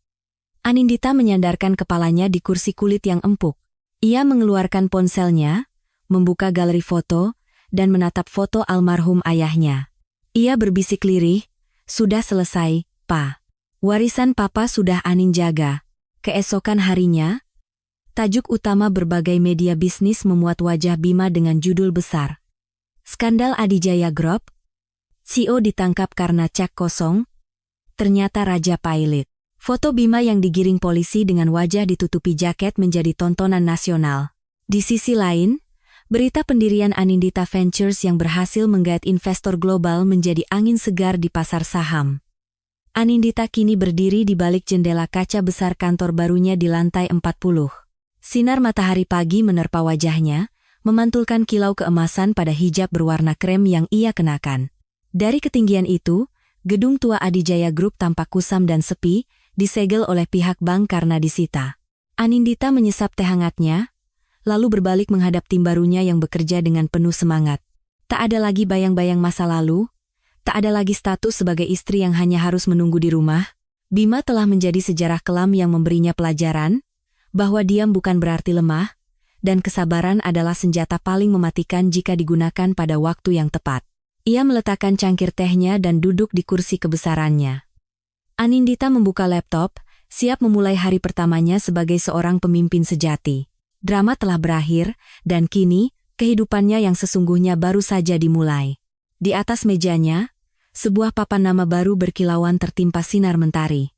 Anindita menyandarkan kepalanya di kursi kulit yang empuk. Ia mengeluarkan ponselnya, membuka galeri foto, dan menatap foto almarhum ayahnya. Ia berbisik lirih, sudah selesai, Pa. Warisan Papa sudah Anin jaga. Keesokan harinya, tajuk utama berbagai media bisnis memuat wajah Bima dengan judul besar. Skandal Adijaya Group, CEO ditangkap karena cek kosong, ternyata Raja Pailit. Foto Bima yang digiring polisi dengan wajah ditutupi jaket menjadi tontonan nasional. Di sisi lain, berita pendirian Anindita Ventures yang berhasil menggait investor global menjadi angin segar di pasar saham. Anindita kini berdiri di balik jendela kaca besar kantor barunya di lantai 40. Sinar matahari pagi menerpa wajahnya, memantulkan kilau keemasan pada hijab berwarna krem yang ia kenakan. Dari ketinggian itu, gedung tua Adijaya Group tampak kusam dan sepi, disegel oleh pihak bank karena disita. Anindita menyesap teh hangatnya, lalu berbalik menghadap tim barunya yang bekerja dengan penuh semangat. Tak ada lagi bayang-bayang masa lalu, tak ada lagi status sebagai istri yang hanya harus menunggu di rumah. Bima telah menjadi sejarah kelam yang memberinya pelajaran, bahwa diam bukan berarti lemah, dan kesabaran adalah senjata paling mematikan jika digunakan pada waktu yang tepat. Ia meletakkan cangkir tehnya dan duduk di kursi kebesarannya. Anindita membuka laptop, siap memulai hari pertamanya sebagai seorang pemimpin sejati. Drama telah berakhir, dan kini, kehidupannya yang sesungguhnya baru saja dimulai. Di atas mejanya, sebuah papan nama baru berkilauan tertimpa sinar mentari.